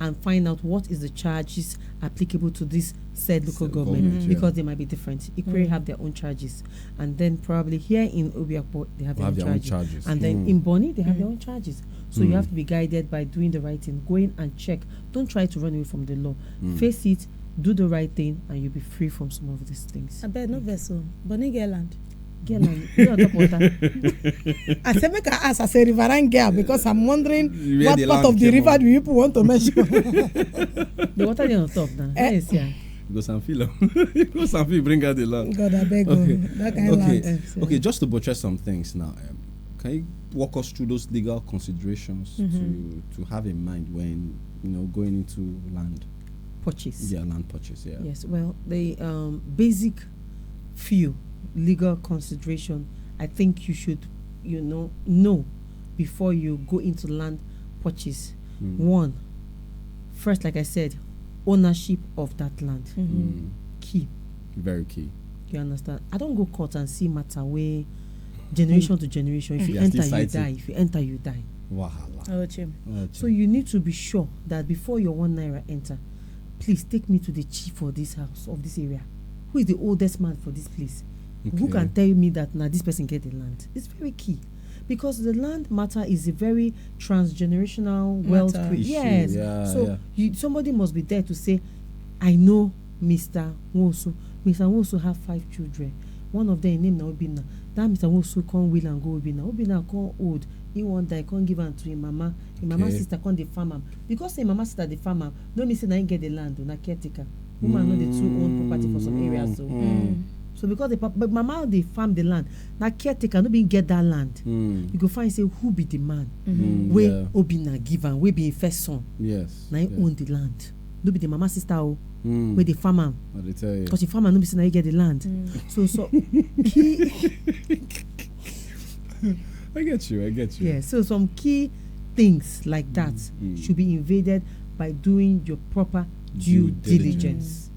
[SPEAKER 1] and find out what is the charges applicable to this said local government, because they might be different. Ikwe have their own charges, and then probably here in Obiakpo they have their own charges, and then in Bonny they have their own charges. So you have to be guided by doing the right thing, going and check. Don't try to run away from the law. Face it, do the right thing, and you'll be free from some of these things.
[SPEAKER 3] I bet no vessel, Bonny Gerland.
[SPEAKER 1] Gerland, you don't talk water.
[SPEAKER 3] I said make I ask, I say riverine girl, because I'm wondering what part of the river do people want to measure.
[SPEAKER 1] The water they on top now. Yes, yeah.
[SPEAKER 2] Go Sanfilo. Go Sanfilo, bring out the land.
[SPEAKER 3] God, I beg you. That kind of land.
[SPEAKER 2] Okay, just to buttress some things now. Can you walk us through those legal considerations to have in mind when going into land
[SPEAKER 1] purchase?
[SPEAKER 2] Yeah, land purchase. Yeah.
[SPEAKER 1] Yes. Well, the basic few legal consideration I think you should know before you go into land purchase. One, first, like I said, ownership of that land. Key. Very key. You understand? I don't go court and see matter way generation to generation. If you enter, you die. If you enter, you die.
[SPEAKER 2] Wahala.
[SPEAKER 1] So you need to be sure that before your 1 naira enter, please take me to the chief of this house, of this area. Who is the oldest man for this place? Okay. Who can tell me that now this person get the land? It's very key. Because the land matter is a very transgenerational wealth. Yes. So somebody must be there to say, I know Mr. Wosu. Mr. Wosu have 5 children. One of them named Obina. That Mr. Wosu can't will and go Obina. Obina can't old. He one die can't give am to him mama. Him mama sister can't the farmer. Because him mama sister the farmer, no me say na get the land, na caretaker. Woman know the two own property for some areas. So because but mama they farm the land, na caretaker no be get that land. You go find say who be the man where Obina give am, where be him first son.
[SPEAKER 2] Yes.
[SPEAKER 1] Na he own the land. No be the mama sister where the farmer.
[SPEAKER 2] I tell you.
[SPEAKER 1] Because the farmer no be say na he get the land. So key.
[SPEAKER 2] I get you.
[SPEAKER 1] Yeah. So some key things like that should be invaded by doing your proper due diligence.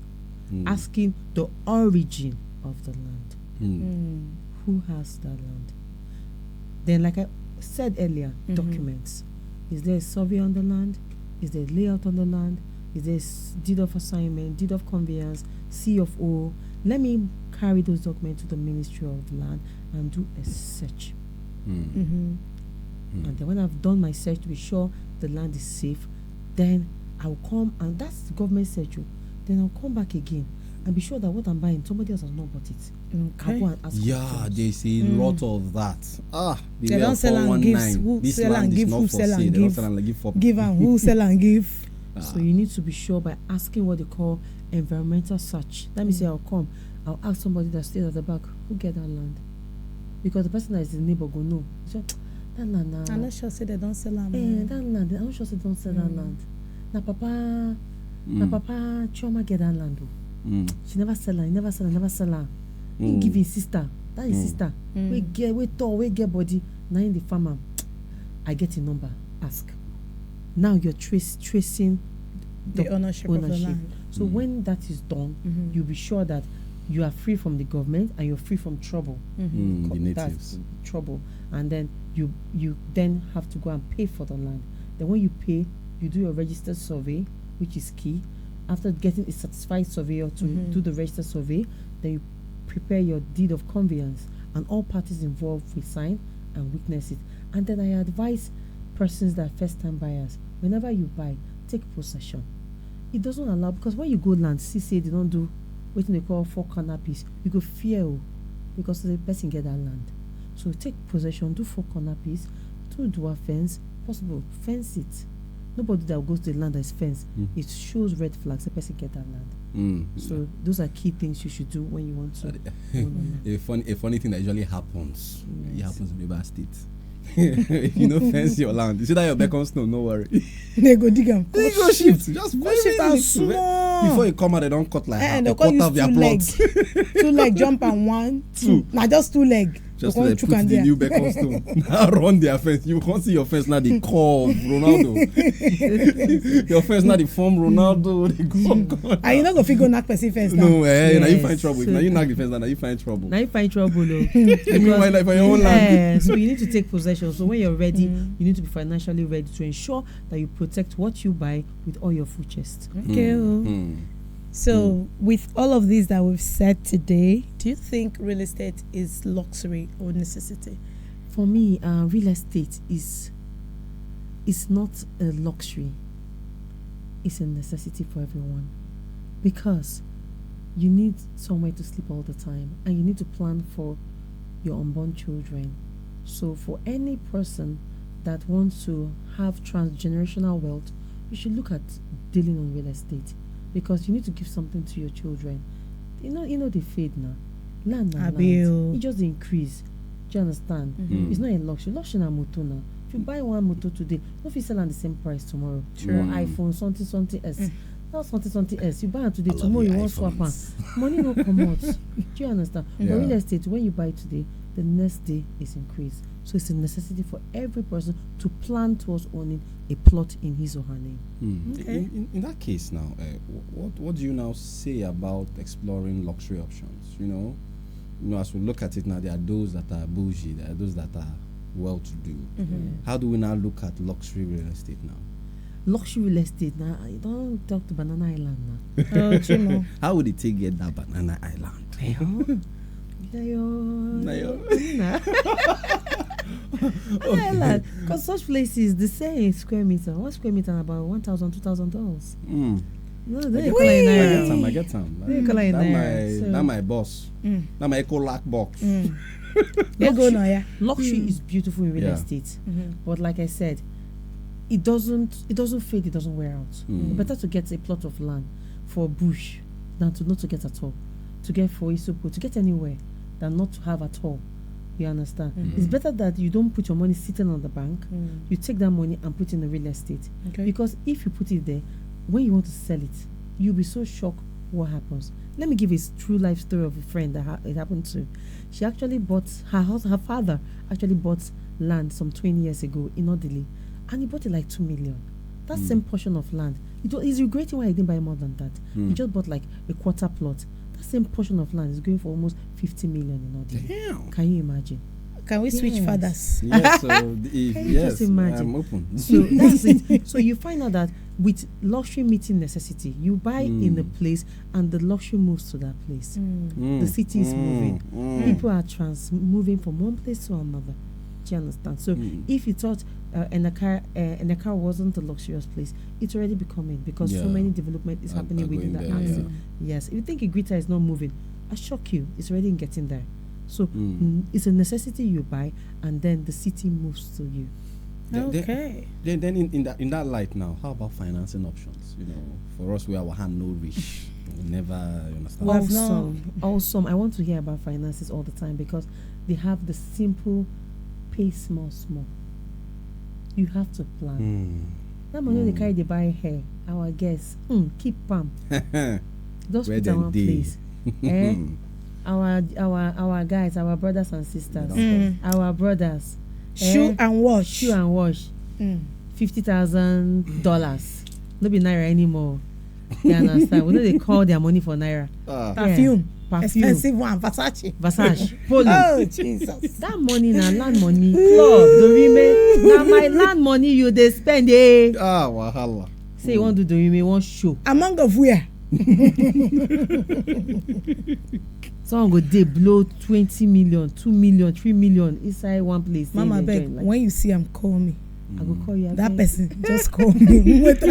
[SPEAKER 1] Asking the origin of the land. Who has that land? Then, like I said earlier, documents. Is there a survey on the land? Is there a layout on the land? Is there a deed of assignment, deed of conveyance, C of O? Let me carry those documents to the Ministry of Land and do a search. And then when I've done my search to be sure the land is safe, then I'll come, and that's the government search. Then I'll come back again and be sure that what I'm buying, somebody else has not bought it. I'll go and ask
[SPEAKER 2] there's a lot of that.
[SPEAKER 3] They don't sell and give. Who sell and give? Who sell and give? Give and who sell and give?
[SPEAKER 1] So you need to be sure by asking what they call environmental search. Let me say I'll ask somebody that stays at the back, who get that land? Because the person that is the neighbor go know. So, that land.
[SPEAKER 3] I'm not sure say they don't sell land.
[SPEAKER 1] That land. I'm not sure say they don't sell that land. Na papa Chioma get that land. She never sell her. He give his sister. That is sister. We get body. Now in the farmer. I get a number. Ask. Now you're tracing
[SPEAKER 3] the ownership of the land.
[SPEAKER 1] So when that is done, you'll be sure that you are free from the government and you're free from trouble.
[SPEAKER 2] The natives.
[SPEAKER 1] That's trouble. And then you then have to go and pay for the land. Then when you pay, you do your registered survey, which is key. After getting a certified surveyor to do the registered survey, then you prepare your deed of conveyance, and all parties involved will sign and witness it. And then I advise persons that are first-time buyers, whenever you buy, take possession. It doesn't allow, because when you go land, say they don't do what they call 4 canopies, you go fear because the person get that land. So take possession, do 4 canopies, do dual fence, possible fence it. Nobody that goes to the land that is fenced, it shows red flags, the person get that land. So those are key things you should do when you want to
[SPEAKER 2] a funny thing that usually happens. It happens in River State. If you know fence your land, you see that your beacon snow, no worry.
[SPEAKER 3] They go dig them.
[SPEAKER 2] They go shift. Just
[SPEAKER 3] go shift and small.
[SPEAKER 2] Before you come out, they don't cut like a quarter of their plots.
[SPEAKER 3] 2 leg jump and 1, 2. Now just 2 leg.
[SPEAKER 2] Just to put the new beacon stone. Now run their fence. You can't see your fence now. They call Ronaldo. Your fence now. They form Ronaldo. They go.
[SPEAKER 3] Are you not gonna figure knock person first?
[SPEAKER 2] No, now you find trouble. If now you knock the fence, now you find trouble.
[SPEAKER 1] Now you find trouble, no.
[SPEAKER 2] Because, like, for your own land.
[SPEAKER 1] So you need to take possession. So when you're ready, you need to be financially ready to ensure that you protect what you buy with all your full chest.
[SPEAKER 3] Okay. So, with all of these that we've said today, do you think real estate is luxury or necessity?
[SPEAKER 1] For me, real estate is not a luxury. It's a necessity for everyone, because you need somewhere to sleep all the time, and you need to plan for your unborn children. So, for any person that wants to have transgenerational wealth, you should look at dealing on real estate, because you need to give something to your children. You know they fade now. Land. It just increase. Do you understand? It's not a luxury. Luxury na motor now. If you buy one motor today, don't you sell at the same price tomorrow. Or iPhone something else. Not something else. You buy it today, tomorrow you won't swap on. Money no come out. Do you understand? But real estate, when you buy today, the next day is increased. So it's a necessity for every person to plan towards owning a plot in his or her name.
[SPEAKER 2] Okay. In that case now, what do you now say about exploring luxury options? You know, as we look at it now, there are those that are bougie, there are those that are well-to-do. How do we now look at luxury real estate now?
[SPEAKER 1] Luxury real estate now, I don't talk to Banana Island now.
[SPEAKER 3] Chimo.
[SPEAKER 2] How would it take get that Banana Island?
[SPEAKER 1] Because such places, the same square meter, 1 square meter about $1,000, $2,000. No,
[SPEAKER 2] I get some. That's my boss. That's my eco-lac box.
[SPEAKER 1] Luxury is beautiful in real estate, but like I said, it doesn't fade, it doesn't wear out. Better to get a plot of land for bush than to not to get at all. To get for Isupu, to get anywhere than not to have at all. You understand? It's better that you don't put your money sitting on the bank. You take that money and put it in the real estate. Because if you put it there, when you want to sell it, you'll be so shocked what happens. Let me give a true life story of a friend that it happened to. She actually bought, her father actually bought land some 20 years ago in Odili, and he bought it like 2 million. That same portion of land, he's regretting why he didn't buy more than that. He just bought like a quarter plot. That same portion of land is going for almost 50 million in Odili.
[SPEAKER 2] Damn.
[SPEAKER 1] Can you imagine?
[SPEAKER 3] Can we switch fathers?
[SPEAKER 2] Yes, so
[SPEAKER 1] just imagine?
[SPEAKER 2] I'm open.
[SPEAKER 1] So that's it. So you find out that with luxury meeting necessity, you buy in a place and the luxury moves to that place. The city is moving. People are moving from one place to another. Do you understand? So if you thought and the car wasn't a luxurious place, it's already becoming, because so many development is happening within that axis. Yes. If you think Igrita is not moving, I shock you. It's already getting there. So it's a necessity you buy, and then the city moves to you.
[SPEAKER 3] Okay.
[SPEAKER 2] Then in that light now, how about financing options? You know, for us, we are hand no rich. We never understand.
[SPEAKER 1] Awesome. I want to hear about finances all the time, because they have the simple pay small. You have to plan. That money they carry, they buy hair. Our guests, keep palm. Just put on one place. Our guys, our brothers and sisters, our brothers.
[SPEAKER 3] Shoe and wash.
[SPEAKER 1] $50,000. No be naira anymore. You understand? We know they call their money for naira.
[SPEAKER 3] Perfume. Expensive one. Versace.
[SPEAKER 1] Polo.
[SPEAKER 3] Oh Jesus.
[SPEAKER 1] That money na land money. Club. Dorime. Now my land money you they spend.
[SPEAKER 2] Wahala.
[SPEAKER 1] Say you want to do Dorime, one show.
[SPEAKER 3] Among of where?
[SPEAKER 1] Someone go dey blow 20 million, 2 million, 3 million inside one place.
[SPEAKER 3] Mama beg, when you see him, call me.
[SPEAKER 1] I go call you.
[SPEAKER 3] That person, just call me.
[SPEAKER 1] That's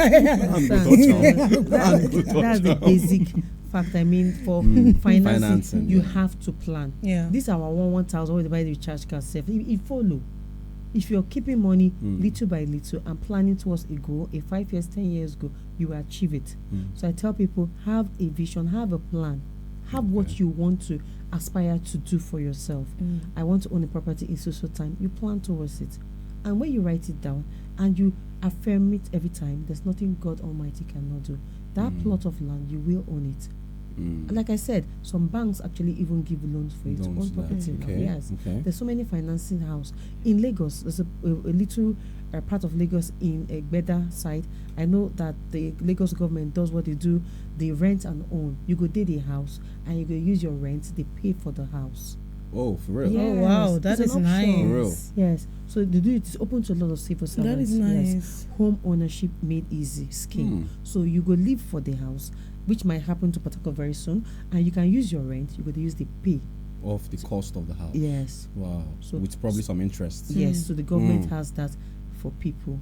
[SPEAKER 1] the basic fact. I mean, for financing, you have to plan. This our 1,000 when they buy the recharge card self. It follow. If you're keeping money little by little and planning towards a goal, a 5 years, 10 years goal, you will achieve it. So I tell people, have a vision, have a plan. Have what you want to aspire to do for yourself. I want to own a property in so time. You plan towards it. And when you write it down and you affirm it every time, there's nothing God Almighty cannot do. That plot of land, you will own it. Like I said, some banks actually even give loans for you to own property.
[SPEAKER 2] Okay.
[SPEAKER 1] Yes.
[SPEAKER 2] Okay.
[SPEAKER 1] There's so many financing house. In Lagos, there's a little part of Lagos in Egbeda side. I know that the Lagos government does what they do. They rent and own. You go did a house and you go use your rent. They pay for the house.
[SPEAKER 2] Oh, for real?
[SPEAKER 1] Yes.
[SPEAKER 3] Oh wow, that
[SPEAKER 1] It's
[SPEAKER 3] is
[SPEAKER 1] an
[SPEAKER 3] nice.
[SPEAKER 1] option.
[SPEAKER 2] For real?
[SPEAKER 1] Yes. So they do it. It's open to a lot of civil servants.
[SPEAKER 3] That is nice.
[SPEAKER 1] Yes. Home ownership made easy scheme. So you go live for the house, which might happen to Port Harcourt very soon, and you can use your rent. You go to use the pay.
[SPEAKER 2] Of the cost of the house.
[SPEAKER 1] Yes.
[SPEAKER 2] Wow.
[SPEAKER 1] So
[SPEAKER 2] with probably some interest.
[SPEAKER 1] Yes. So the government has that for people.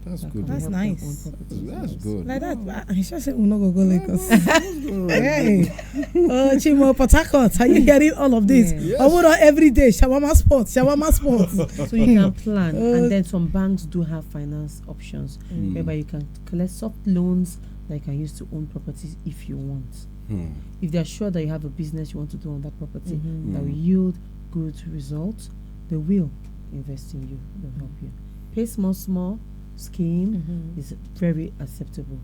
[SPEAKER 2] That's
[SPEAKER 1] that
[SPEAKER 2] good.
[SPEAKER 1] can
[SPEAKER 3] That's
[SPEAKER 1] help them
[SPEAKER 3] nice.
[SPEAKER 1] own properties.
[SPEAKER 2] That's
[SPEAKER 1] Yes.
[SPEAKER 2] good.
[SPEAKER 3] Like that, I just said we're not gonna go Lagos. Hey, Chimo, Port Harcourt, are you hearing all of this?
[SPEAKER 1] Yes.
[SPEAKER 3] I would every day shawarma sports.
[SPEAKER 1] So you can plan, and then some banks do have finance options whereby you can collect soft loans that you can use to own properties if you want. If they are sure that you have a business you want to do on that property that will yield good results, they will invest in you. They'll help you. Pay small scheme is very acceptable.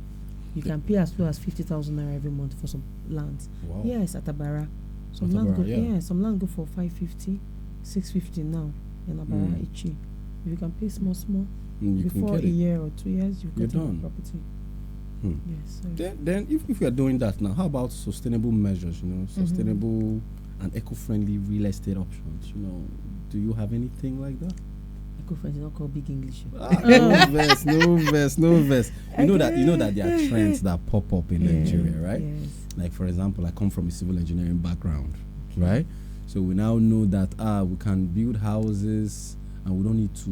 [SPEAKER 1] You can pay as low as 50,000 naira every month for some lands.
[SPEAKER 2] Wow.
[SPEAKER 1] Yes, at Abara. Some
[SPEAKER 2] At
[SPEAKER 1] land
[SPEAKER 2] Abara,
[SPEAKER 1] go,
[SPEAKER 2] yeah.
[SPEAKER 1] some land go for 550, 650 now in Abara Ichi. If you can pay small,
[SPEAKER 2] You can
[SPEAKER 1] before
[SPEAKER 2] get
[SPEAKER 1] a
[SPEAKER 2] it.
[SPEAKER 1] year or 2 years, you've
[SPEAKER 2] You're
[SPEAKER 1] got your
[SPEAKER 2] done.
[SPEAKER 1] property. Yes. So
[SPEAKER 2] Then if you are doing that now, how about sustainable measures, sustainable and eco-friendly real estate options, do you have anything like that?
[SPEAKER 1] eco-friendly is not called big English.
[SPEAKER 2] No verse. You know that there are trends that pop up in Nigeria, right?
[SPEAKER 1] Yes.
[SPEAKER 2] Like for example, I come from a civil engineering background, right? So we now know that we can build houses and we don't need to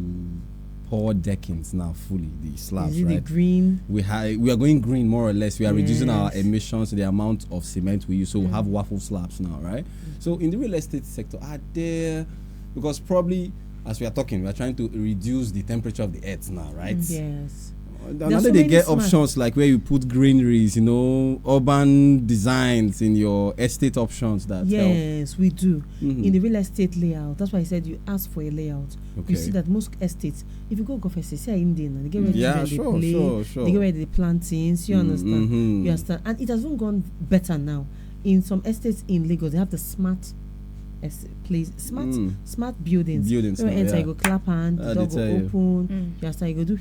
[SPEAKER 2] pour deckings now fully, the slabs,
[SPEAKER 1] Is it
[SPEAKER 2] right?
[SPEAKER 1] the green?
[SPEAKER 2] We are going green more or less. We are reducing our emissions, the amount of cement we use. So we have waffle slabs now, right? So in the real estate sector, are there, because probably as we are talking, we are trying to reduce the temperature of the earth now, right?
[SPEAKER 1] Yes.
[SPEAKER 2] Now they get options like where you put greeneries, urban designs in your estate options that help.
[SPEAKER 1] Yes, we do. In the real estate layout, that's why I said you ask for a layout.
[SPEAKER 2] Okay.
[SPEAKER 1] You see that most estates, if you go for say Indian, and they get ready
[SPEAKER 2] sure.
[SPEAKER 1] they get ready to plant things, you understand? You understand? And it has even gone better now. In some estates in Lagos, they have the smart smart buildings.
[SPEAKER 2] Now,
[SPEAKER 1] enter, you go clap hand, the door go open.
[SPEAKER 2] you.
[SPEAKER 1] You start, you go do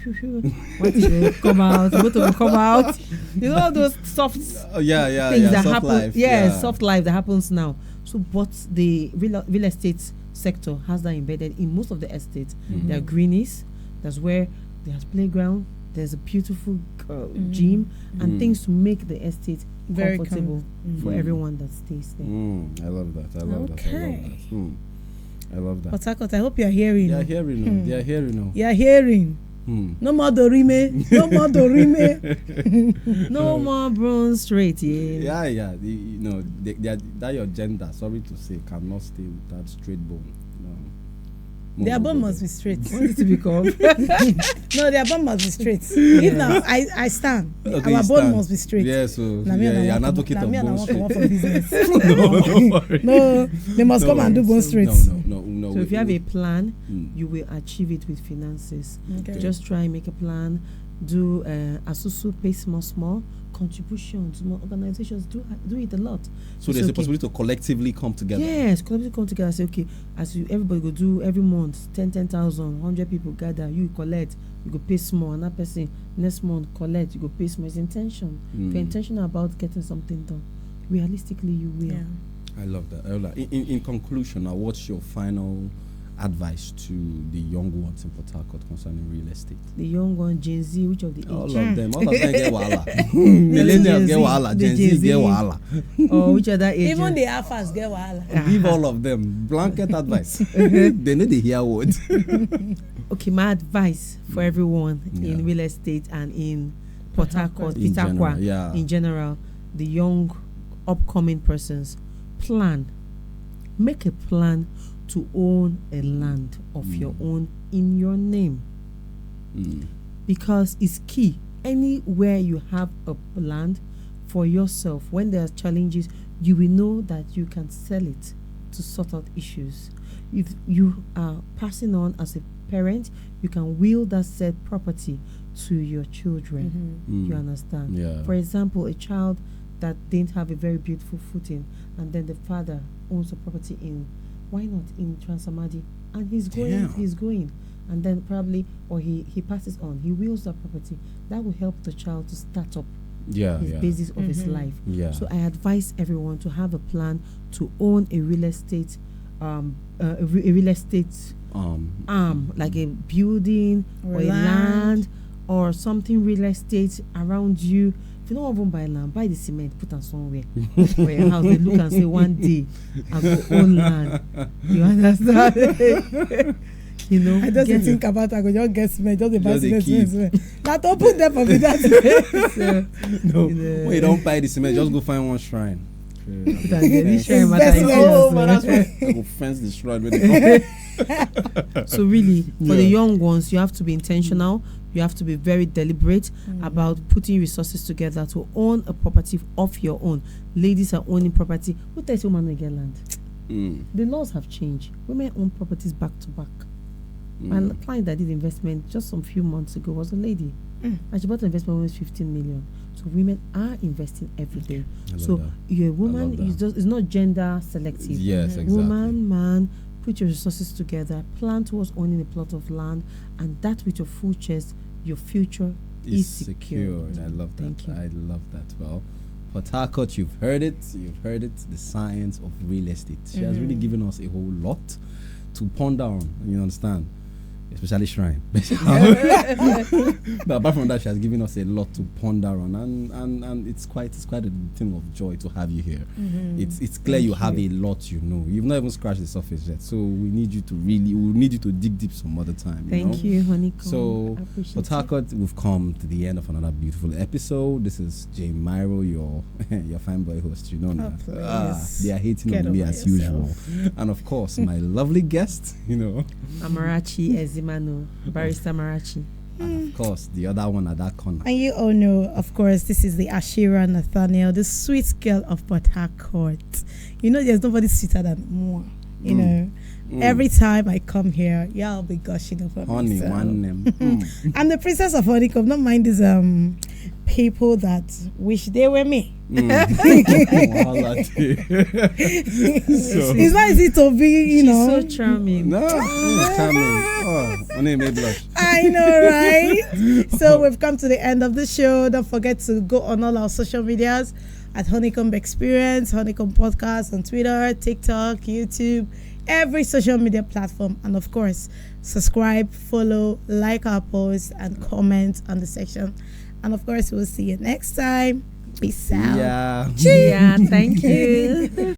[SPEAKER 1] what you come out, motor will come out. You know all those soft things that
[SPEAKER 2] soft
[SPEAKER 1] happen.
[SPEAKER 2] life.
[SPEAKER 1] Soft life that happens now. So, but the real estate sector has that embedded in most of the estates. There are greenies. That's where there's playground. There's a beautiful gym and things to make the estate
[SPEAKER 3] Very
[SPEAKER 1] comfortable for everyone that stays there.
[SPEAKER 2] I love that. I love that.
[SPEAKER 3] Port Harcourt, I hope you are hearing.
[SPEAKER 2] They are hearing. They are hearing.
[SPEAKER 3] You are hearing. No more Dorime. No more Dorime.
[SPEAKER 1] No more bronze straight.
[SPEAKER 2] Yeah. That your gender, sorry to say, cannot stay with that straight bone.
[SPEAKER 3] Their bone must be straight.
[SPEAKER 1] Want it to be curved?
[SPEAKER 3] No, their bone must be straight. If now I stand,
[SPEAKER 2] Okay,
[SPEAKER 3] our bone must be straight.
[SPEAKER 2] Yeah, so you're an advocate of bone straight.
[SPEAKER 3] For business.
[SPEAKER 2] worry.
[SPEAKER 3] No, they must come and do bone straight.
[SPEAKER 2] No.
[SPEAKER 1] So if you have a plan, you will achieve it with finances.
[SPEAKER 3] Okay.
[SPEAKER 1] Just try and make a plan. Do asusu, pay small contributions. More organizations do it a lot.
[SPEAKER 2] So there's a possibility to collectively come together.
[SPEAKER 1] Yes, collectively come together and say, okay, everybody go do every month 10,000, 100 people gather, you collect, you go pay small, another person next month collect, you go pay small. It's intention. If you're intentional about getting something done, realistically you will.
[SPEAKER 2] I love that. In conclusion, now what's your final advice to the young ones in Port Harcourt concerning real estate?
[SPEAKER 1] The young one, Gen Z, which of the age?
[SPEAKER 2] All of them get wahala. Millennials get wahala. Gen Z get wahala.
[SPEAKER 1] Or which other age?
[SPEAKER 3] Even the alphas get wahala.
[SPEAKER 2] Give all of them blanket advice. They need to hear words.
[SPEAKER 1] Okay, my advice for everyone in real estate and in Port Harcourt, Pitakwa, in general, the young upcoming persons, make a plan to own a land of your own in your name, because it's key. Anywhere you have a land for yourself, when there are challenges, you will know that you can sell it to sort out issues. If you are passing on as a parent, you can will that said property to your children. You understand?
[SPEAKER 2] Yeah.
[SPEAKER 1] For example, a child that didn't have a very beautiful footing, and then the father owns a property in, why not in Transamadi, and he's going, and then probably, or he passes on, he wills that property. That will help the child to start up his basis of his life. So I advise everyone to have a plan to own a real estate arm, like a building or a land or something real estate around you. If you don't even buy land, buy the cement, put it somewhere for your house. They look and say, one day I will own land. You understand? You know,
[SPEAKER 3] I just think about I go just get cement, just buy cement. That open them for me. That
[SPEAKER 2] no, when you don't buy the cement, just go find one shrine.
[SPEAKER 1] That's why
[SPEAKER 2] I go fence the shrine with the
[SPEAKER 1] So really, for the young ones, you have to be intentional. You have to be very deliberate about putting resources together to own a property of your own. Ladies are owning property. Who tells women to get land? The laws have changed. Women own properties back to back. My client that did investment just some few months ago was a lady. And she bought an investment worth 15 million. So women are investing every day. So you're a woman, it's not gender selective.
[SPEAKER 2] Yes, exactly.
[SPEAKER 1] Woman, man, put your resources together, plan towards owning a plot of land, and that with your full chest, your future is secured.
[SPEAKER 2] I love that. I love that. Well, Port Harcourt, you've heard it, the science of real estate. She has really given us a whole lot to ponder on, you understand? Especially shrine. But apart from that, she has given us a lot to ponder on, and it's quite a thing of joy to have you here. It's clear you have a lot, you know. You've not even scratched the surface yet, so we need you to dig deep some other time.
[SPEAKER 1] Thank you, HoneyComb.
[SPEAKER 2] So, Port Harcourt, we've come to the end of another beautiful episode. This is Jae Miro, your fine boy host. You know now. They are hating on me as usual, and of course, my lovely guest, you know,
[SPEAKER 1] Amarachi Ezimano, Barrister Amarachi.
[SPEAKER 2] And of course, the other one at that corner.
[SPEAKER 3] And you all know, of course, this is the Ashira Nathaniel, the sweet girl of Port Harcourt. You know, there's nobody sweeter than more. You know, every time I come here, y'all be gushing over
[SPEAKER 2] Honey,
[SPEAKER 3] me.
[SPEAKER 2] one name.
[SPEAKER 3] I'm the princess of HoneyComb. Don't mind these people that wish they were me. It's not easy to be, you know.
[SPEAKER 1] She's so charming.
[SPEAKER 2] No, charming. Oh, my name may blush.
[SPEAKER 3] I know, right? So we've come to the end of the show. Don't forget to go on all our social medias at HoneyComb Experience, HoneyComb Podcast on Twitter, TikTok, YouTube, every social media platform. And of course, subscribe, follow, like our posts, and comment on the section. And of course, we'll see you next time. Peace out.
[SPEAKER 2] Yeah.
[SPEAKER 1] Yeah, thank you.